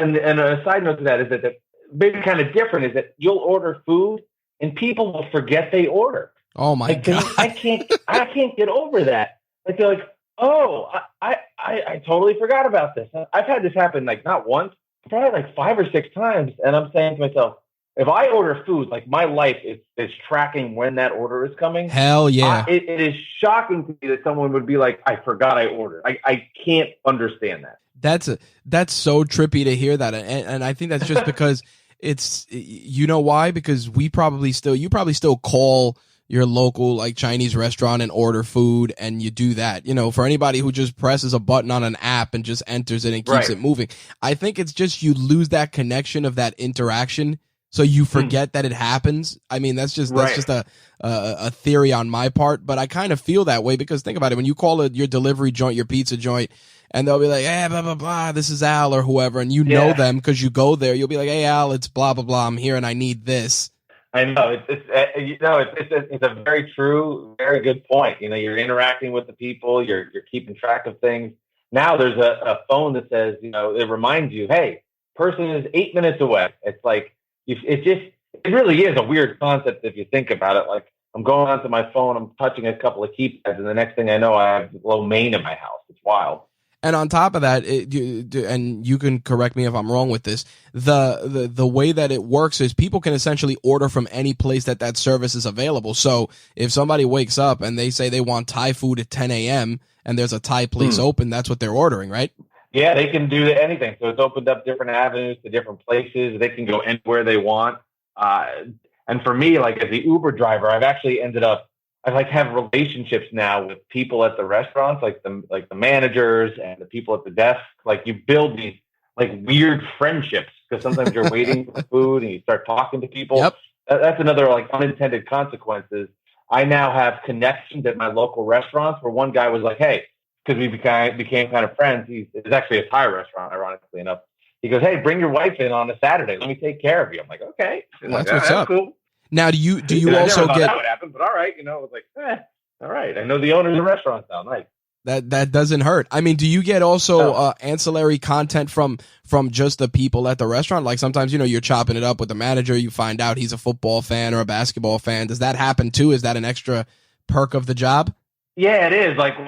Speaker 4: and a side note to that is that maybe kind of different is that you'll order food and people will forget they order.
Speaker 3: Oh my God.
Speaker 4: I can't get over that. Like they're like, oh, I totally forgot about this. I've had this happen like not once, probably like 5 or 6 times. And I'm saying to myself, if I order food, like my life is tracking when that order is coming.
Speaker 3: Hell yeah.
Speaker 4: It is shocking to me that someone would be like, I forgot I ordered. I can't understand that.
Speaker 3: That's so trippy to hear that. And I think that's just because it's, why? Because you probably still call your local like Chinese restaurant and order food, and you do that. For anybody who just presses a button on an app and just enters it and keeps it moving, I think it's just you lose that connection of that interaction, so you forget that it happens. I mean, that's just a theory on my part, but I kind of feel that way because think about it: when you call your delivery joint, your pizza joint, and they'll be like, "Hey, blah blah blah, this is Al or whoever," and know them because you go there. You'll be like, "Hey, Al, it's blah blah blah. I'm here and I need this."
Speaker 4: I know it's a very true, very good point. You're interacting with the people, you're keeping track of things. Now there's a phone that says, it reminds you, hey, person is 8 minutes away. It's like, it really is a weird concept if you think about it. Like, I'm going onto my phone, I'm touching a couple of keypads, and the next thing I know, I have low main in my house. It's wild.
Speaker 3: And on top of that, and you can correct me if I'm wrong with this, the way that it works is people can essentially order from any place that service is available. So if somebody wakes up and they say they want Thai food at 10 a.m. and there's a Thai place open, that's what they're ordering, right?
Speaker 4: Yeah, they can do anything. So it's opened up different avenues to different places. They can go anywhere they want. And for me, like as the Uber driver, I've actually ended up, I have relationships now with people at the restaurants, like the managers and the people at the desk. Like you build these weird friendships because sometimes you're waiting for food and you start talking to people.
Speaker 3: Yep.
Speaker 4: That's another unintended consequences. I now have connections at my local restaurants where one guy was like, hey, because we became kind of friends. It's actually a Thai restaurant, ironically enough. He goes, hey, bring your wife in on a Saturday. Let me take care of you. I'm like, okay.
Speaker 3: That's what's up.
Speaker 4: Cool.
Speaker 3: Now, do you also
Speaker 4: I never thought
Speaker 3: get
Speaker 4: that would happen? But all right, it was like, all right. I know the owners of restaurants now. Nice.
Speaker 3: That doesn't hurt. I mean, do you get also ancillary content from just the people at the restaurant? Like sometimes, you're chopping it up with the manager. You find out he's a football fan or a basketball fan. Does that happen too? Is that an extra perk of the job?
Speaker 4: Yeah, it is. Like it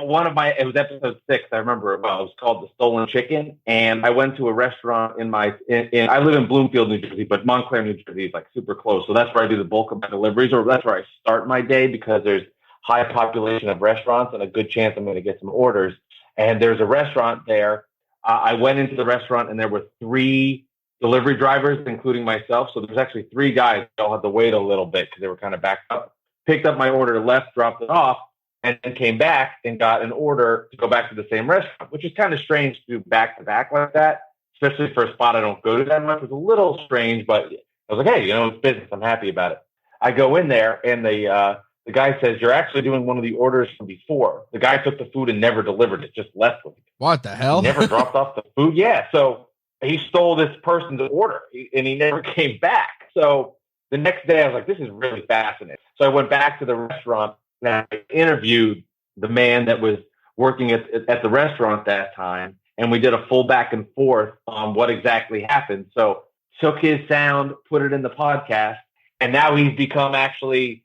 Speaker 4: was episode 6. I remember it well. It was called The Stolen Chicken. And I went to a restaurant I live in Bloomfield, New Jersey, but Montclair, New Jersey is super close. So that's where I do the bulk of my deliveries, or that's where I start my day because there's high population of restaurants and a good chance I'm going to get some orders. And there's a restaurant there. I went into the restaurant and there were 3 delivery drivers, including myself. So there's actually 3 guys that all had to wait a little bit because they were kind of backed up. Picked up my order, left, dropped it off, and then came back and got an order to go back to the same restaurant, which is kind of strange to do back-to-back like that, especially for a spot I don't go to that much. It was a little strange, but I was like, hey, it's business. I'm happy about it. I go in there, and the guy says, you're actually doing one of the orders from before. The guy took the food and never delivered it, just left with it.
Speaker 3: What the hell?
Speaker 4: He never dropped off the food. Yeah, so he stole this person's order, and he never came back. So the next day, I was like, this is really fascinating. So I went back to the restaurant, and I interviewed the man that was working at the restaurant that time, and we did a full back and forth on what exactly happened. So took his sound, put it in the podcast, and now he's become actually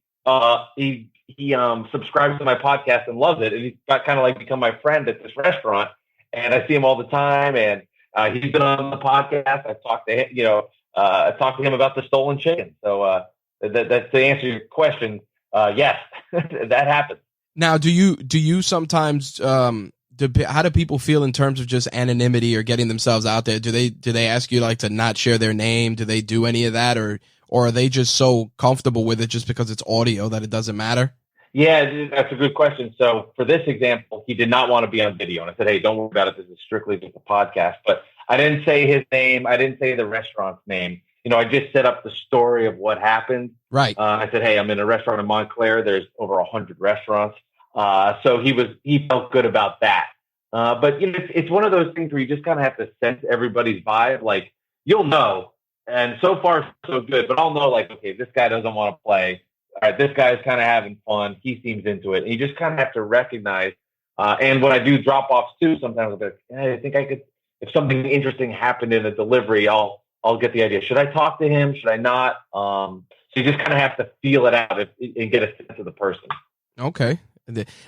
Speaker 4: he subscribes to my podcast and loves it, and he's got kind of become my friend at this restaurant, and I see him all the time, and he's been on the podcast. I've talked to him, I talked to him about the stolen chicken. So that's to answer your question. Yes, that happens.
Speaker 3: Now, do you sometimes how do people feel in terms of just anonymity or getting themselves out there? Do they ask you to not share their name? Do they do any of that, or are they just so comfortable with it just because it's audio that it doesn't matter?
Speaker 4: Yeah, that's a good question. So for this example, he did not want to be on video, and I said, hey, don't worry about it. This is strictly just a podcast. But I didn't say his name. I didn't say the restaurant's name. I just set up the story of what happened.
Speaker 3: Right.
Speaker 4: I said, hey, I'm in a restaurant in Montclair. There's over 100 restaurants. So he felt good about that. But it's one of those things where you just kind of have to sense everybody's vibe. You'll know. And so far, so good. But I'll know, okay, this guy doesn't want to play. All right, this guy's kind of having fun. He seems into it. And you just kind of have to recognize. And when I do drop-offs, too, sometimes I'll be like, hey, I think I could, if something interesting happened in a delivery, I'll get the idea. Should I talk to him? Should I not? So you just kind of have to feel it out and get a sense of the person.
Speaker 3: Okay.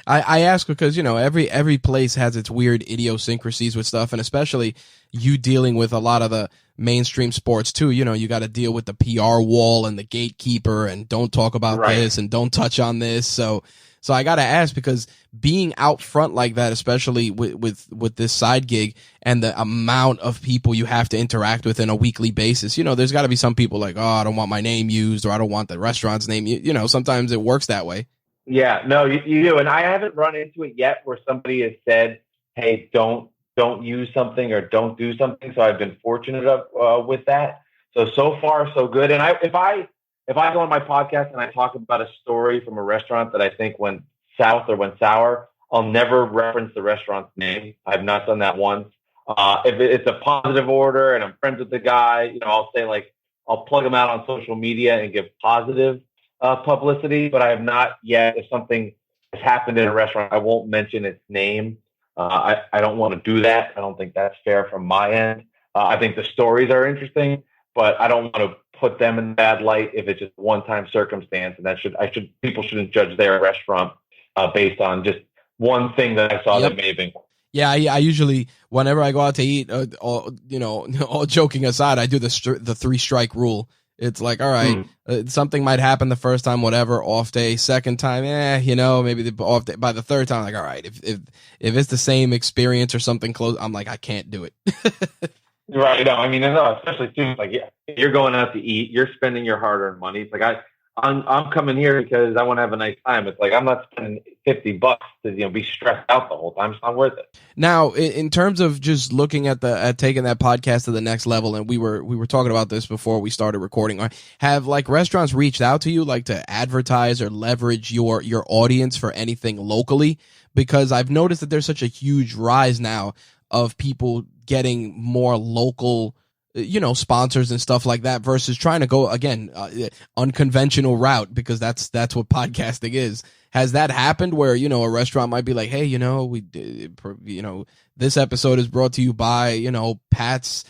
Speaker 3: I ask because, every place has its weird idiosyncrasies with stuff, and especially you dealing with a lot of the mainstream sports too. You got to deal with the PR wall and the gatekeeper and don't talk about this and don't touch on this. So I got to ask, because being out front like that, especially with this side gig and the amount of people you have to interact with on a weekly basis, there's got to be some people like, oh, I don't want my name used, or I don't want the restaurant's name. Sometimes it works that way. Yeah, no, you do. And I haven't run into it yet where somebody has said, hey, don't use something or don't do something. So I've been fortunate with that. So far, so good. And if I go on my podcast and I talk about a story from a restaurant that I think went south or went sour, I'll never reference the restaurant's name. I've not done that once. If it's a positive order and I'm friends with the guy, I'll say I'll plug him out on social media and give positive publicity, but I have not yet. If something has happened in a restaurant, I won't mention its name.
Speaker 4: I don't want to do that. I don't think that's fair from my end. I think the stories are interesting, but I don't want to put them in bad light if it's just a one-time circumstance. And people shouldn't judge their restaurant based on just one thing that I saw that may have been.
Speaker 3: Yeah, I usually, whenever I go out to eat, all joking aside, I do the 3-strike rule. It's like, all right, something might happen the first time, whatever, off day. Second time, maybe the off day. By the third time, like, all right, if it's the same experience or something close, I'm like, I can't do it.
Speaker 4: Right. No, I mean, especially too, like, you're going out to eat, you're spending your hard-earned money. It's like, I'm coming here because I want to have a nice time. It's like, I'm not spending $50 to, be stressed out the whole time. It's not worth it.
Speaker 3: Now, in terms of just looking at taking that podcast to the next level, and we were talking about this before we started recording, have like restaurants reached out to you like to advertise or leverage your audience for anything locally? Because I've noticed that there's such a huge rise now of people getting more local, sponsors and stuff like that versus trying to go again unconventional route, because that's what podcasting is. Has that happened where a restaurant might be like, hey, this episode is brought to you by Pat's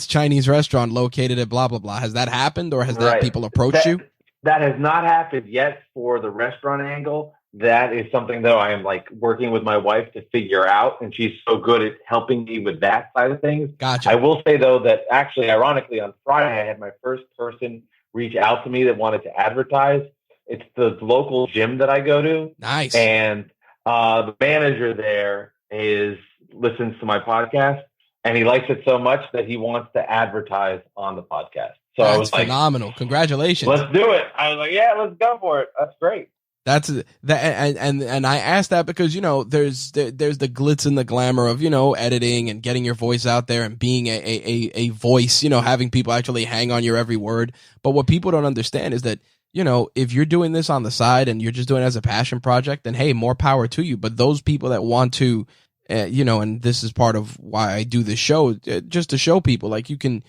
Speaker 3: Chinese restaurant located at blah blah blah? Has that happened, or has that people approached you?
Speaker 4: That has not happened yet for the restaurant angle. That is something though I am like working with my wife to figure out, and she's so good at helping me with that side of things.
Speaker 3: Gotcha.
Speaker 4: I will say though that actually, ironically, on Friday I had my first person reach out to me that wanted to advertise. It's the local gym that I go to.
Speaker 3: Nice.
Speaker 4: And the manager there listens to my podcast, and he likes it so much that he wants to advertise on the podcast. So
Speaker 3: That's
Speaker 4: I was like,
Speaker 3: phenomenal. Congratulations.
Speaker 4: Let's do it. I was like, yeah, let's go for it. That's great.
Speaker 3: That's that, and I asked that because there's the glitz and the glamour of editing and getting your voice out there and being a voice, having people actually hang on your every word. But what people don't understand is that if you're doing this on the side and you're just doing it as a passion project, then hey, more power to you. But those people that want to, and this is part of why I do this show, just to show people like you can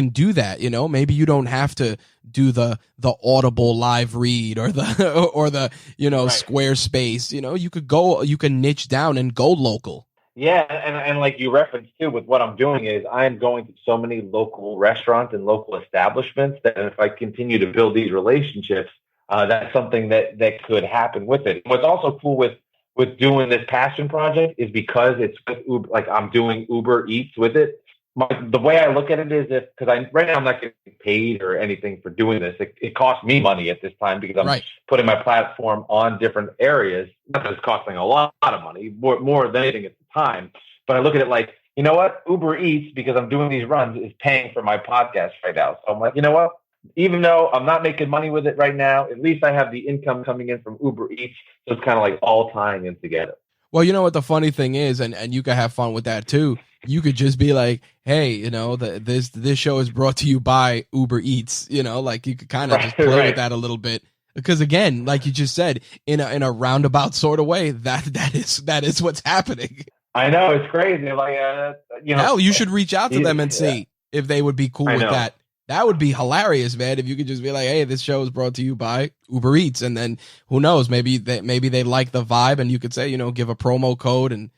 Speaker 3: do that. Maybe you don't have to do the Audible live read or the Squarespace. You can niche down and go local.
Speaker 4: Yeah, and like you referenced too, with what I'm doing is I'm going to so many local restaurants and local establishments that if I continue to build these relationships, that's something that could happen with it. What's also cool with doing this passion project is because it's with Uber, like I'm doing Uber Eats with it. The way I look at it is because right now I'm not getting paid or anything for doing this. It costs me money at this time because I'm putting my platform on different areas. Not that it's costing a lot of money, more than anything at the time. But I look at it like, you know what? Uber Eats, because I'm doing these runs, is paying for my podcast right now. So I'm like, you know what? Even though I'm not making money with it right now, at least I have the income coming in from Uber Eats. So it's kind of like all tying in together.
Speaker 3: Well, you know what the funny thing is, and you can have fun with that too. You could just be like, hey, this show is brought to you by Uber Eats. Like you could kind of just play with that a little bit. Because again, like you just said, in a roundabout sort of way, that is what's happening.
Speaker 4: I know, it's crazy. Like,
Speaker 3: hell, you should reach out to them and see if they would be cool with that. That would be hilarious, man. If you could just be like, hey, this show is brought to you by Uber Eats. And then who knows, maybe they like the vibe, and you could say, give a promo code, and,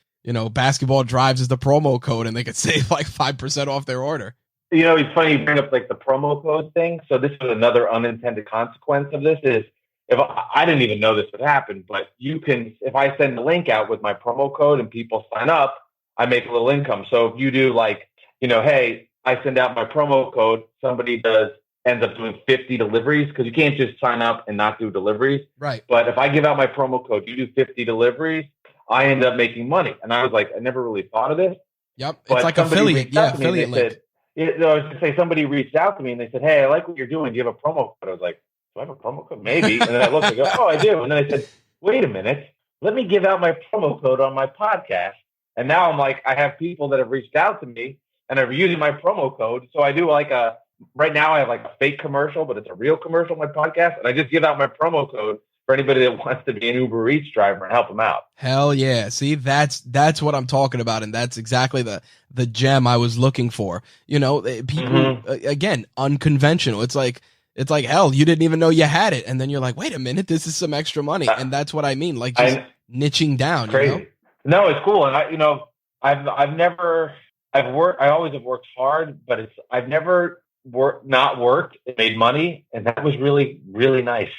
Speaker 3: Basketball Drives is the promo code, and they could save like 5% off their order.
Speaker 4: It's funny you bring up like the promo code thing. So this is another unintended consequence of this is if I didn't even know this would happen, but if I send the link out with my promo code and people sign up, I make a little income. So if you do like, hey, I send out my promo code, somebody ends up doing 50 deliveries, because you can't just sign up and not do deliveries.
Speaker 3: Right.
Speaker 4: But if I give out my promo code, you do 50 deliveries, I end up making money. And I was like, I never really thought of this.
Speaker 3: Yep. It's like affiliate. Yeah, affiliate link.
Speaker 4: I was going to say, somebody reached out to me and they said, hey, I like what you're doing. Do you have a promo code? I was like, do I have a promo code? Maybe. And then I looked and go, oh, I do. And then I said, wait a minute, let me give out my promo code on my podcast. And now I'm like, I have people that have reached out to me and are using my promo code. So I do right now I have like a fake commercial, but it's a real commercial on my podcast. And I just give out my promo code for anybody that wants to be an Uber Eats driver and help them out.
Speaker 3: Hell yeah. See, that's what I'm talking about. And that's exactly the gem I was looking for. People, again, unconventional. It's like, hell, you didn't even know you had it. And then you're like, wait a minute, this is some extra money. And that's what I mean. Like just niching down.
Speaker 4: Crazy. No, it's cool. And I always have worked hard, but I've never not worked and made money. And that was really, really nice.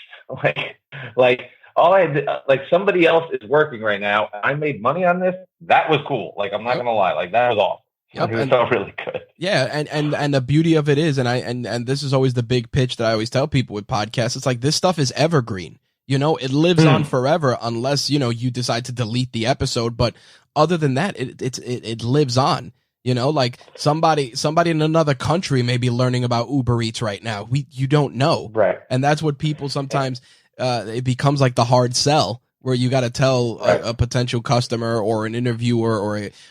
Speaker 4: like all I did, like somebody else is working right now. I made money on this. That was cool. Like, I'm not going to lie. Like, that was awesome.
Speaker 3: Yep.
Speaker 4: It felt really good.
Speaker 3: Yeah. And the beauty of it is, and this is always the big pitch that I always tell people with podcasts. It's like, this stuff is evergreen. It lives on forever unless, you decide to delete the episode. But other than that, it lives on. Like somebody in another country may be learning about Uber Eats right now. You don't know.
Speaker 4: Right.
Speaker 3: And that's what people sometimes, it becomes like the hard sell where you got to tell a potential customer or an interviewer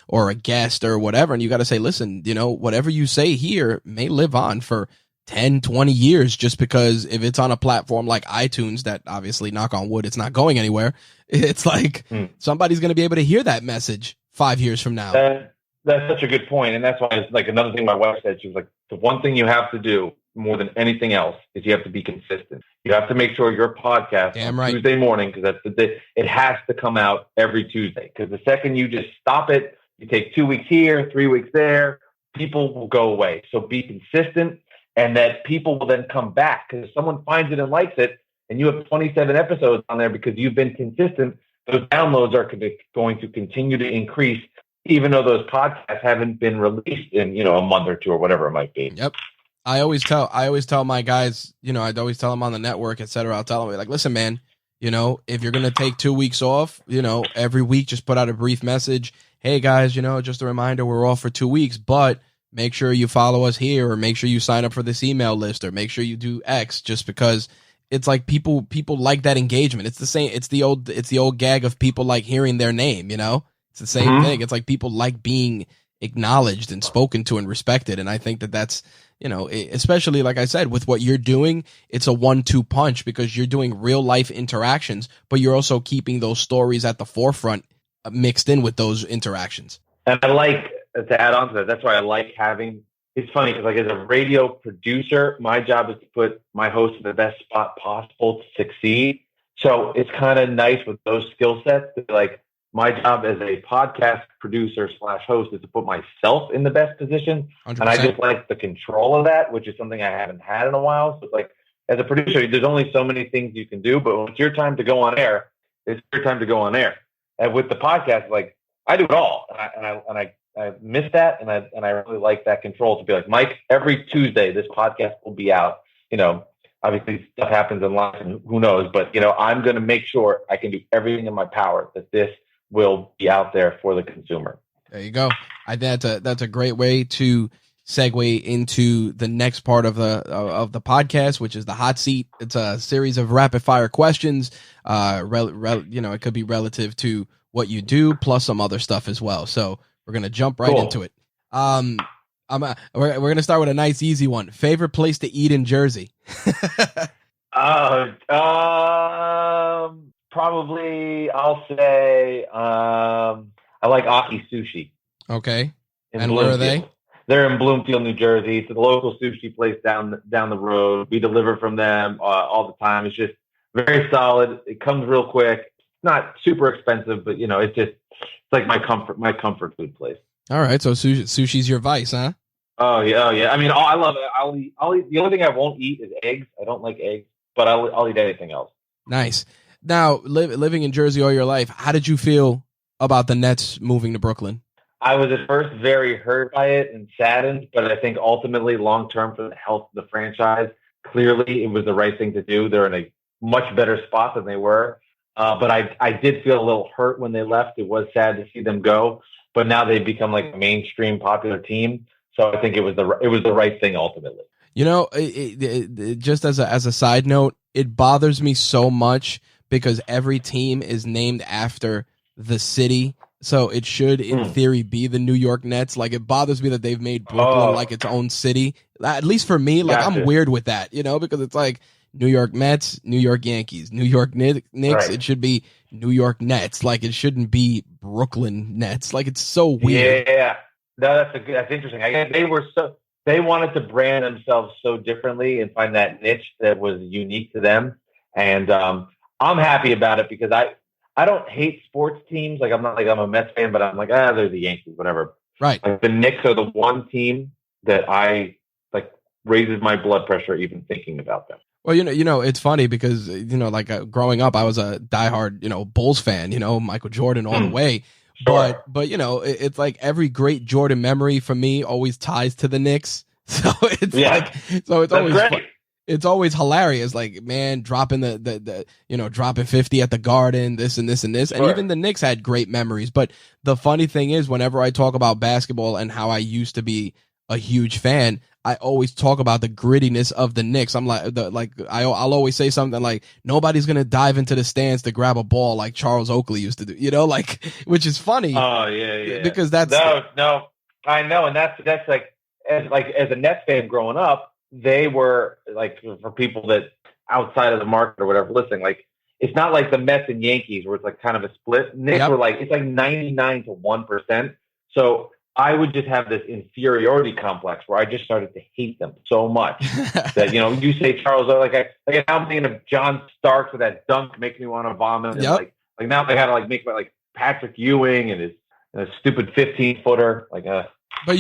Speaker 3: or a guest or whatever. And you got to say, listen, whatever you say here may live on for 10, 20 years, just because if it's on a platform like iTunes, that obviously, knock on wood, it's not going anywhere. It's like somebody's going to be able to hear that message 5 years from now.
Speaker 4: That's such a good point. And that's why it's like another thing my wife said. She was like, the one thing you have to do more than anything else is you have to be consistent. You have to make sure your podcast on Tuesday morning, because that's the day, it has to come out every Tuesday. Because the second you just stop it, you take 2 weeks here, 3 weeks there, people will go away. So be consistent. And that people will then come back, because if someone finds it and likes it, and you have 27 episodes on there because you've been consistent, those downloads are going to continue to increase, even though those podcasts haven't been released in, a month or two or whatever it might be.
Speaker 3: Yep. I always tell my guys, I'd always tell them on the network, et cetera. I'll tell them, like, listen, man, if you're going to take 2 weeks off, every week, just put out a brief message. Hey guys, just a reminder, we're off for 2 weeks, but make sure you follow us here, or make sure you sign up for this email list, or make sure you do X, just because it's like people like that engagement. It's the same. It's the old gag of people like hearing their name, it's the same thing. It's like people like being acknowledged and spoken to and respected. And I think that's, especially like I said, with what you're doing, it's a 1-2 punch, because you're doing real life interactions, but you're also keeping those stories at the forefront mixed in with those interactions.
Speaker 4: And I like, to add on to that, that's why I like having, it's funny because, like, as a radio producer, my job is to put my host in the best spot possible to succeed. So it's kind of nice with those skill sets. Like, my job as a podcast producer / host is to put myself in the best position. 100%. And I just like the control of that, which is something I haven't had in a while. So it's like, as a producer, there's only so many things you can do, but when it's your time to go on air, it's your time to go on air. And with the podcast, like, I do it all. And I miss that, and I really like that control to be like, Mike, every Tuesday this podcast will be out. Obviously stuff happens in life, and who knows, but I'm going to make sure I can do everything in my power that this will be out there for the consumer.
Speaker 3: There you go. I think that's a great way to segue into the next part of the podcast, which is the hot seat. It's a series of rapid fire questions. It could be relative to what you do, plus some other stuff as well. So we're going to jump right into it. We're going to start with a nice, easy one. Favorite place to eat in Jersey?
Speaker 4: Probably, I'll say, I like Aki Sushi.
Speaker 3: Okay. And where are they?
Speaker 4: They're in Bloomfield, New Jersey. It's a local sushi place down the road. We deliver from them all the time. It's just very solid. It comes real quick. It's not super expensive, but it's like my comfort food place. All
Speaker 3: right, so sushi's your vice, huh?
Speaker 4: Oh yeah. I mean, I love it. I'll eat. The only thing I won't eat is eggs. I don't like eggs, but I'll eat anything else.
Speaker 3: Nice. Now, living in Jersey all your life, how did you feel about the Nets moving to Brooklyn?
Speaker 4: I was at first very hurt by it and saddened, but I think ultimately, long term, for the health of the franchise, clearly it was the right thing to do. They're in a much better spot than they were. But I did feel a little hurt when they left. It was sad to see them go, but now they've become like a mainstream popular team. So I think it was the right thing ultimately. Just as a side note, it bothers me so much because every team is named after the city. So it should, in theory, be the New York Nets. Like, it bothers me that they've made Brooklyn like its own city. At least for me, like, I'm weird with that, because it's like New York Mets, New York Yankees, New York Knicks. Right. It should be New York Nets. Like, it shouldn't be Brooklyn Nets. Like, it's so weird. Yeah. No, that's interesting. I guess they wanted to brand themselves so differently and find that niche that was unique to them. And I'm happy about it because I I don't hate sports teams. Like I'm not like I'm a Mets fan, but I'm like, they're the Yankees, whatever.
Speaker 3: Right.
Speaker 4: Like the Knicks are the one team that I like raises my blood pressure even thinking about them.
Speaker 3: Well, it's funny because, growing up, I was a diehard, Bulls fan, Michael Jordan all the way.
Speaker 4: Sure.
Speaker 3: But it's like every great Jordan memory for me always ties to the Knicks. So it's always hilarious. Like, man, dropping dropping 50 at the Garden, this and this and this. And even the Knicks had great memories. But the funny thing is, whenever I talk about basketball and how I used to be a huge fan, I always talk about the grittiness of the Knicks. I'm I'll always say something like, nobody's going to dive into the stands to grab a ball like Charles Oakley used to do, which is funny.
Speaker 4: Oh yeah.
Speaker 3: Because that's
Speaker 4: no, I know. And that's like as a Nets fan growing up, they were like, for people that outside of the market or whatever, listening, like, it's not like the Mets and Yankees where it's like kind of a split. Knicks were like, it's like 99 to 1%. So I would just have this inferiority complex where I just started to hate them so much that, you say Charles, like now I'm thinking of John Starks with that dunk makes me want to vomit. And like now they had to make like Patrick Ewing and his stupid 15-footer.
Speaker 3: But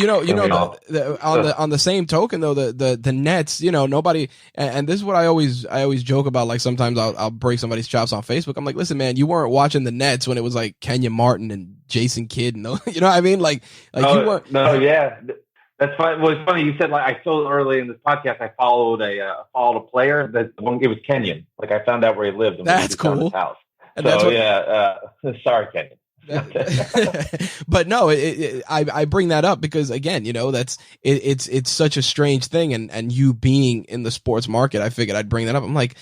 Speaker 3: on the same token though, the Nets, nobody, and this is what I always joke about. Like sometimes I'll break somebody's chops on Facebook. I'm like, listen, man, you weren't watching the Nets when it was like Kenya Martin and Jason Kidd, and you know what I mean? Like you weren't.
Speaker 4: No, yeah, that's fine. Well, it's funny you said, like, I told early in this podcast I followed a player that it was Kenyan. Like I found out where he lived. And
Speaker 3: that's cool.
Speaker 4: His house.
Speaker 3: And
Speaker 4: so sorry, Kenyan.
Speaker 3: But no, I bring that up because again, it's such a strange thing, and you being in the sports market, I figured I'd bring that up. I'm like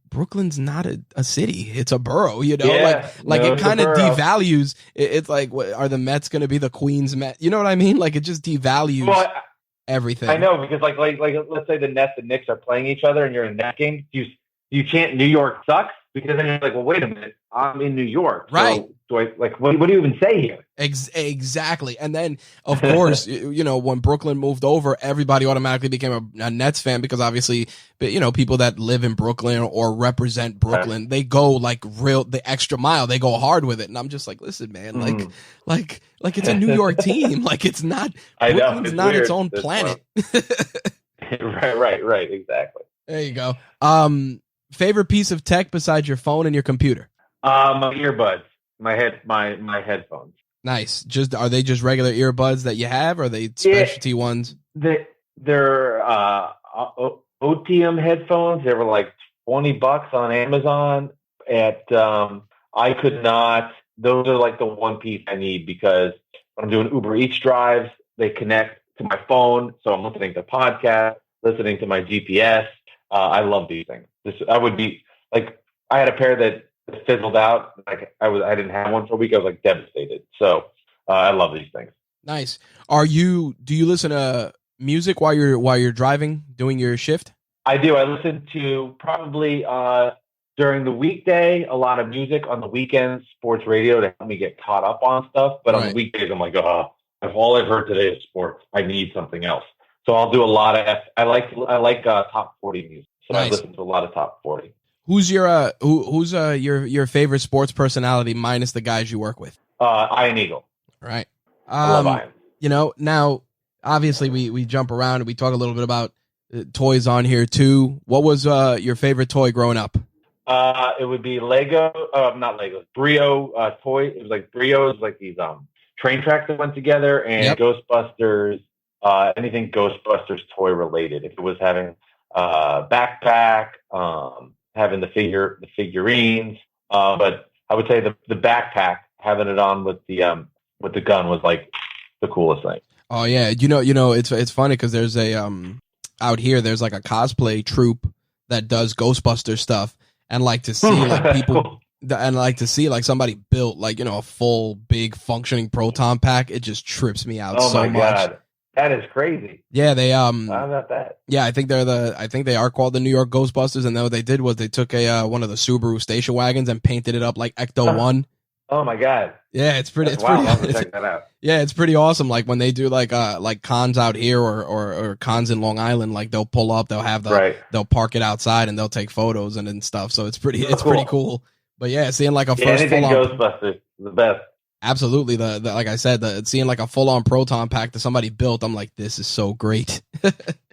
Speaker 3: Brooklyn's not a city; it's a borough. It kind of devalues. It's like, what, are the Mets going to be the Queens Mets? You know what I mean? Like it just devalues everything.
Speaker 4: I know, because like let's say the Nets and Knicks are playing each other, and you're in that game. You can't. New York sucks, because then you're like, well, wait a minute, I'm in New York,
Speaker 3: right?
Speaker 4: So do I what do you even say here?
Speaker 3: Exactly. And then, of course, when Brooklyn moved over, everybody automatically became a Nets fan because obviously, people that live in Brooklyn or represent Brooklyn, they go the extra mile. They go hard with it. And I'm just like, listen, man, like it's a New York team. Like it's not. Brooklyn's not its own planet.
Speaker 4: Right. Exactly.
Speaker 3: There you go. Favorite piece of tech besides your phone and your computer?
Speaker 4: My earbuds. My headphones.
Speaker 3: Nice. Are they just regular earbuds that you have, or are they specialty ones?
Speaker 4: They're OTM headphones. They were like $20 on Amazon. I could not. Those are like the one piece I need, because when I'm doing Uber Eats drives, they connect to my phone, so I'm listening to podcasts, listening to my GPS. I love these things. I would be like, I had a pair that fizzled out. Like I didn't have one for a week. I was like devastated. So I love these things.
Speaker 3: Nice. Do you listen to music while you're driving, doing your shift?
Speaker 4: I do. I listen to probably during the weekday a lot of music. On the weekends, sports radio to help me get caught up on stuff. But on the weekdays, I'm like, if all I've heard today is sports, I need something else. So I'll do a lot of I like top 40 music. So nice. I listen to a lot of top 40.
Speaker 3: Who's your favorite sports personality minus the guys you work with?
Speaker 4: Ian Eagle.
Speaker 3: Right.
Speaker 4: I love Ian.
Speaker 3: Now obviously we jump around and we talk a little bit about toys on here too. What was your favorite toy growing up?
Speaker 4: It would be Lego, not Lego, Brio toy. It was like Brios, like these train tracks that went together, and Ghostbusters. Anything Ghostbusters toy related. If it was having backpack, having the figurines, but I would say the backpack, having it on with the gun was like the coolest thing.
Speaker 3: Oh yeah, it's funny because there's a out here there's like a cosplay troupe that does Ghostbuster stuff, and like to see like people. Cool. And like to see like somebody built like a full big functioning proton pack, it just trips me out so much. God.
Speaker 4: That is crazy.
Speaker 3: Yeah, they
Speaker 4: How about that?
Speaker 3: Yeah, I think they are called the New York Ghostbusters, and what they did was they took one of the Subaru station wagons and painted it up like Ecto 1.
Speaker 4: Oh my god.
Speaker 3: Yeah, it's pretty.
Speaker 4: I'll have to check that out.
Speaker 3: Yeah, it's pretty awesome. Like when they do like cons out here or cons in Long Island, like they'll pull up, they'll have they'll park it outside and they'll take photos and stuff. So it's pretty cool. But yeah, seeing like a
Speaker 4: Yeah,
Speaker 3: first
Speaker 4: anything
Speaker 3: full-on,
Speaker 4: Ghostbusters is the best.
Speaker 3: absolutely. The like I said, seeing like a full-on proton pack that somebody built, I'm like, this is so great.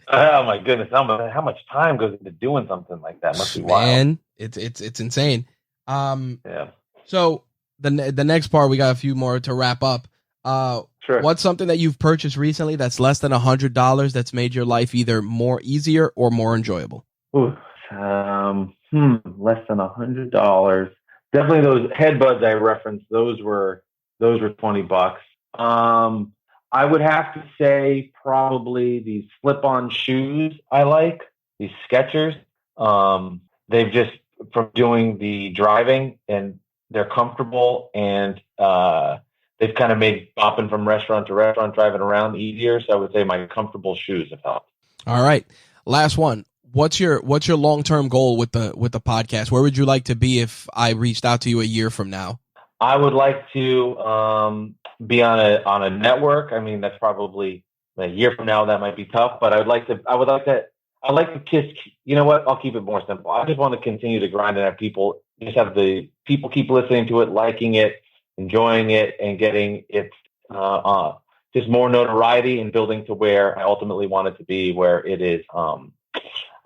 Speaker 4: Oh my goodness, how much time goes into doing something like that? Must be wild.
Speaker 3: Man, it's insane.
Speaker 4: Yeah.
Speaker 3: So the next part, we got a few more to wrap up.
Speaker 4: Sure.
Speaker 3: What's something that you've purchased recently that's less than $100 that's made your life either more easier or more enjoyable?
Speaker 4: Ooh, less than $100. Definitely those headbuds I referenced. Those were $20. I would have to say probably these slip-on shoes I like, these Skechers. They've just, from doing the driving, and they're comfortable, and they've kind of made bopping from restaurant to restaurant, driving around easier. So I would say my comfortable shoes have helped.
Speaker 3: All right. Last one. What's your long-term goal with the podcast? Where would you like to be if I reached out to you a year from now?
Speaker 4: I would like to be on a network. I mean, that's probably a year from now. That might be tough, but I would like to kiss. You know what? I'll keep it more simple. I just want to continue to grind and have people keep listening to it, liking it, enjoying it, and getting it just more notoriety and building to where I ultimately want it to be, where it is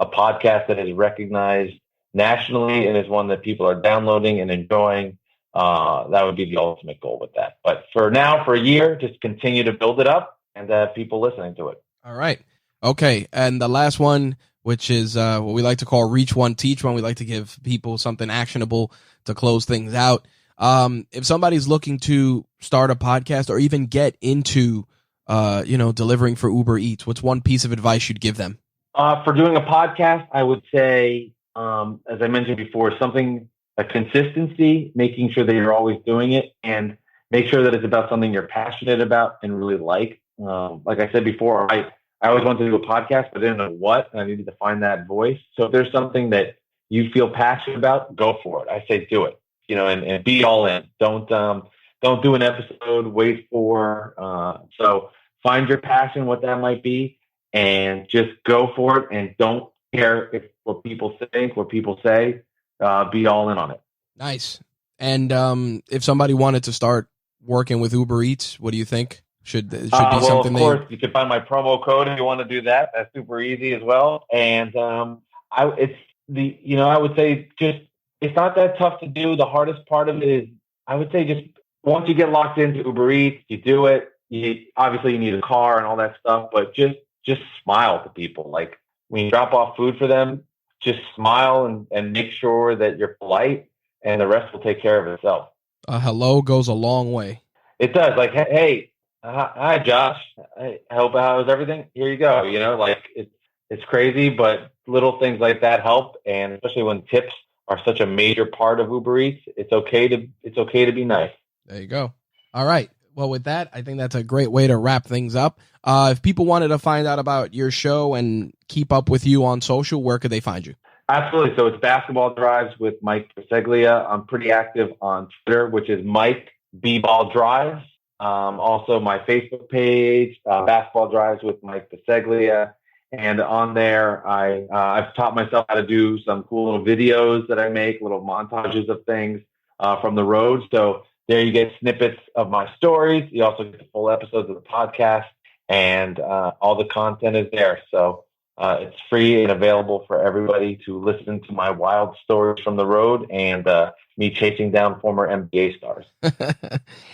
Speaker 4: a podcast that is recognized nationally and is one that people are downloading and enjoying. That would be the ultimate goal with that. But for now, for a year, just continue to build it up and have people listening to it.
Speaker 3: All right. Okay. And the last one, which is what we like to call Reach One, Teach One. We like to give people something actionable to close things out. If somebody's looking to start a podcast or even get into, delivering for Uber Eats, what's one piece of advice you'd give them?
Speaker 4: For doing a podcast, I would say, as I mentioned before, a consistency, making sure that you're always doing it, and make sure that it's about something you're passionate about and really like. Like I said before, I always wanted to do a podcast, but I didn't know what, and I needed to find that voice. So if there's something that you feel passionate about, go for it. I say do it, and be all in. Don't do an episode, wait for, so find your passion, what that might be, and just go for it, and don't care what people think, what people say. Be all in on it.
Speaker 3: Nice. And if somebody wanted to start working with Uber Eats, what do you think? Should be something?
Speaker 4: Of course, you can find my promo code if you want to do that. That's super easy as well. And I would say just it's not that tough to do. The hardest part of it is, I would say, just once you get locked into Uber Eats, you do it. Obviously you need a car and all that stuff, but just smile to people. Like when you drop off food for them, just smile and make sure that you're polite, and the rest will take care of itself.
Speaker 3: A hello goes a long way.
Speaker 4: It does. Like, hey, hi, Josh. How's everything? Here you go. It's crazy, but little things like that help. And especially when tips are such a major part of Uber Eats, it's okay to be nice.
Speaker 3: There you go. All right. Well, with that, I think that's a great way to wrap things up. If people wanted to find out about your show and keep up with you on social, where could they find you?
Speaker 4: Absolutely. So it's Basketball Drives with Mike Bisceglia. I'm pretty active on Twitter, which is Mike bballdrives. Also my Facebook page, Basketball Drives with Mike Bisceglia. And on there, I've taught myself how to do some cool little videos that I make, little montages of things from the road. So there you get snippets of my stories. You also get the full episodes of the podcast, and all the content is there. So it's free and available for everybody to listen to my wild stories from the road and me chasing down former NBA stars.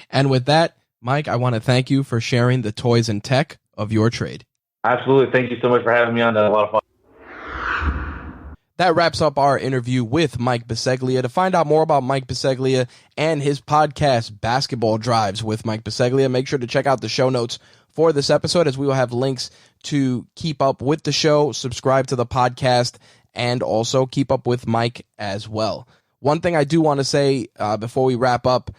Speaker 3: And with that, Mike, I want to thank you for sharing the toys and tech of your trade.
Speaker 4: Absolutely. Thank you so much for having me on. That was a lot of fun.
Speaker 3: That wraps up our interview with Mike Bisceglia. To find out more about Mike Bisceglia and his podcast, Basketball Drives with Mike Bisceglia, make sure to check out the show notes for this episode, as we will have links to keep up with the show, subscribe to the podcast, and also keep up with Mike as well. One thing I do want to say before we wrap up,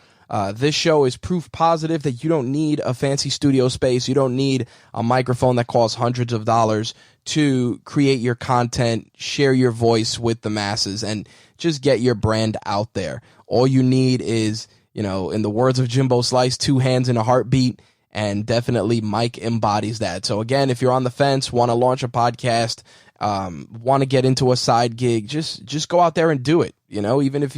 Speaker 3: this show is proof positive that you don't need a fancy studio space. You don't need a microphone that costs hundreds of dollars to create your content, share your voice with the masses, and just get your brand out there. All you need is, in the words of Jimbo Slice, 2 hands and a heartbeat, And definitely Mike embodies that. So again, if you're on the fence, want to launch a podcast, want to get into a side gig, just go out there and do it. You know, even if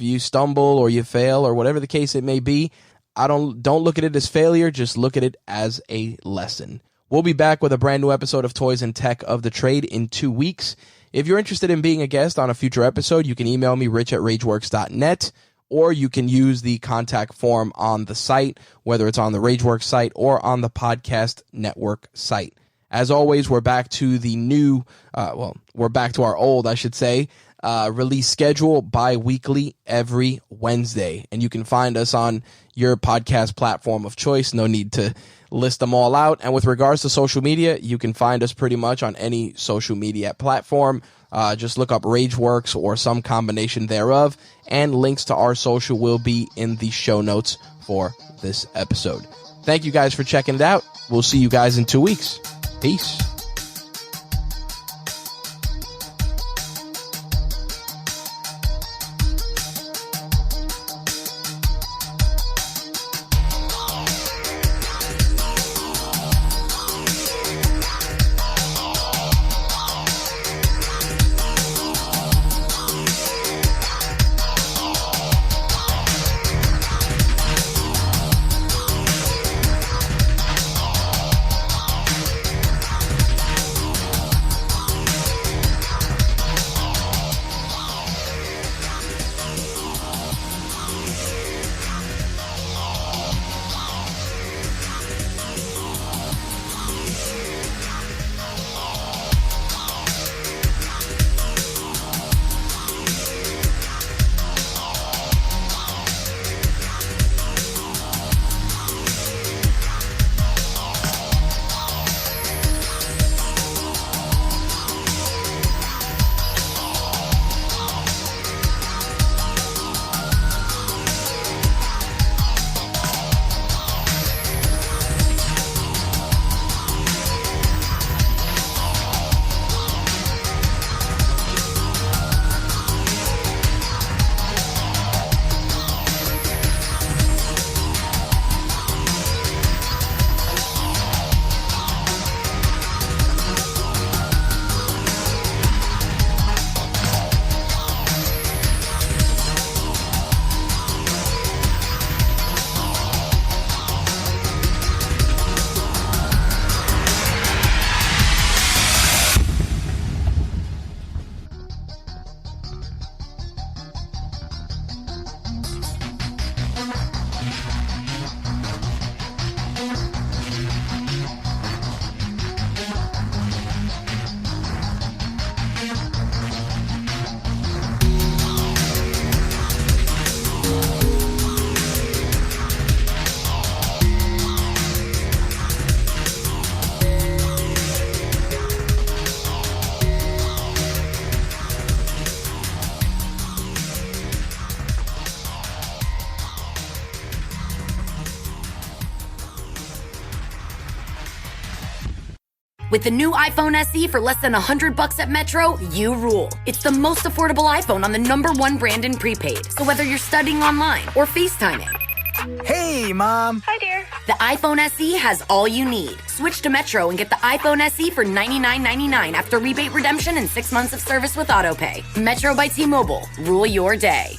Speaker 3: you stumble or you fail or whatever the case it may be, don't look at it as failure. Just look at it as a lesson. We'll be back with a brand new episode of Toys and Tech of the Trade in 2 weeks. If you're interested in being a guest on a future episode, you can email me, rich@rageworks.net. Or you can use the contact form on the site, whether it's on the RageWorks site or on the Podcast Network site. As always, we're back to the new, we're back to our old, I should say, release schedule bi-weekly every Wednesday. And you can find us on your podcast platform of choice. No need to list them all out. And with regards to social media, you can find us pretty much on any social media platform. Just look up RageWorks or some combination thereof, and links to our social will be in the show notes for this episode. Thank you guys for checking it out. We'll see you guys in 2 weeks. Peace.
Speaker 5: With the new iPhone SE for less than $100 at Metro, you rule. It's the most affordable iPhone on the #1 brand in prepaid. So whether you're studying online or FaceTiming.
Speaker 6: Hey, Mom.
Speaker 5: Hi, dear. The iPhone SE has all you need. Switch to Metro and get the iPhone SE for $99.99 after rebate redemption and 6 months of service with AutoPay. Metro by T-Mobile. Rule your day.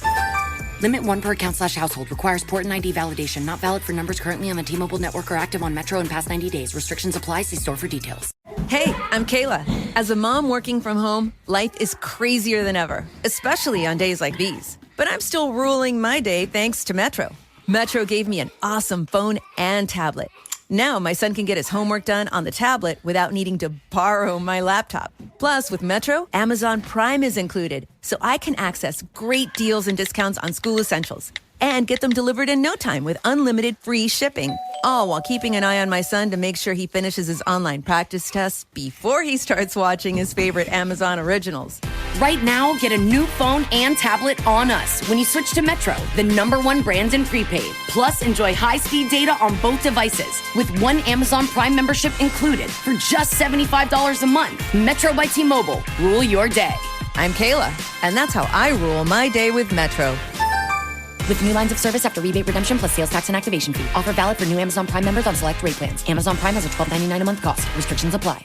Speaker 5: Limit 1 per account/household. Requires port and ID validation. Not valid for numbers currently on the T-Mobile network or active on Metro in past 90 days. Restrictions apply. See store for details.
Speaker 7: Hey, I'm Kayla. As a mom working from home, life is crazier than ever, especially on days like these. But I'm still ruling my day thanks to Metro. Metro gave me an awesome phone and tablet. Now my son can get his homework done on the tablet without needing to borrow my laptop. Plus, with Metro, Amazon Prime is included, so I can access great deals and discounts on school essentials and get them delivered in no time with unlimited free shipping. All while keeping an eye on my son to make sure he finishes his online practice tests before he starts watching his favorite Amazon originals.
Speaker 5: Right now, get a new phone and tablet on us when you switch to Metro, the #1 brand in prepaid. Plus, enjoy high-speed data on both devices with 1 Amazon Prime membership included for just $75 a month. Metro by T-Mobile. Rule your day.
Speaker 7: I'm Kayla, and that's how I rule my day with Metro.
Speaker 5: With new lines of service after rebate redemption plus sales tax and activation fee. Offer valid for new Amazon Prime members on select rate plans. Amazon Prime has a $12.99 a month cost. Restrictions apply.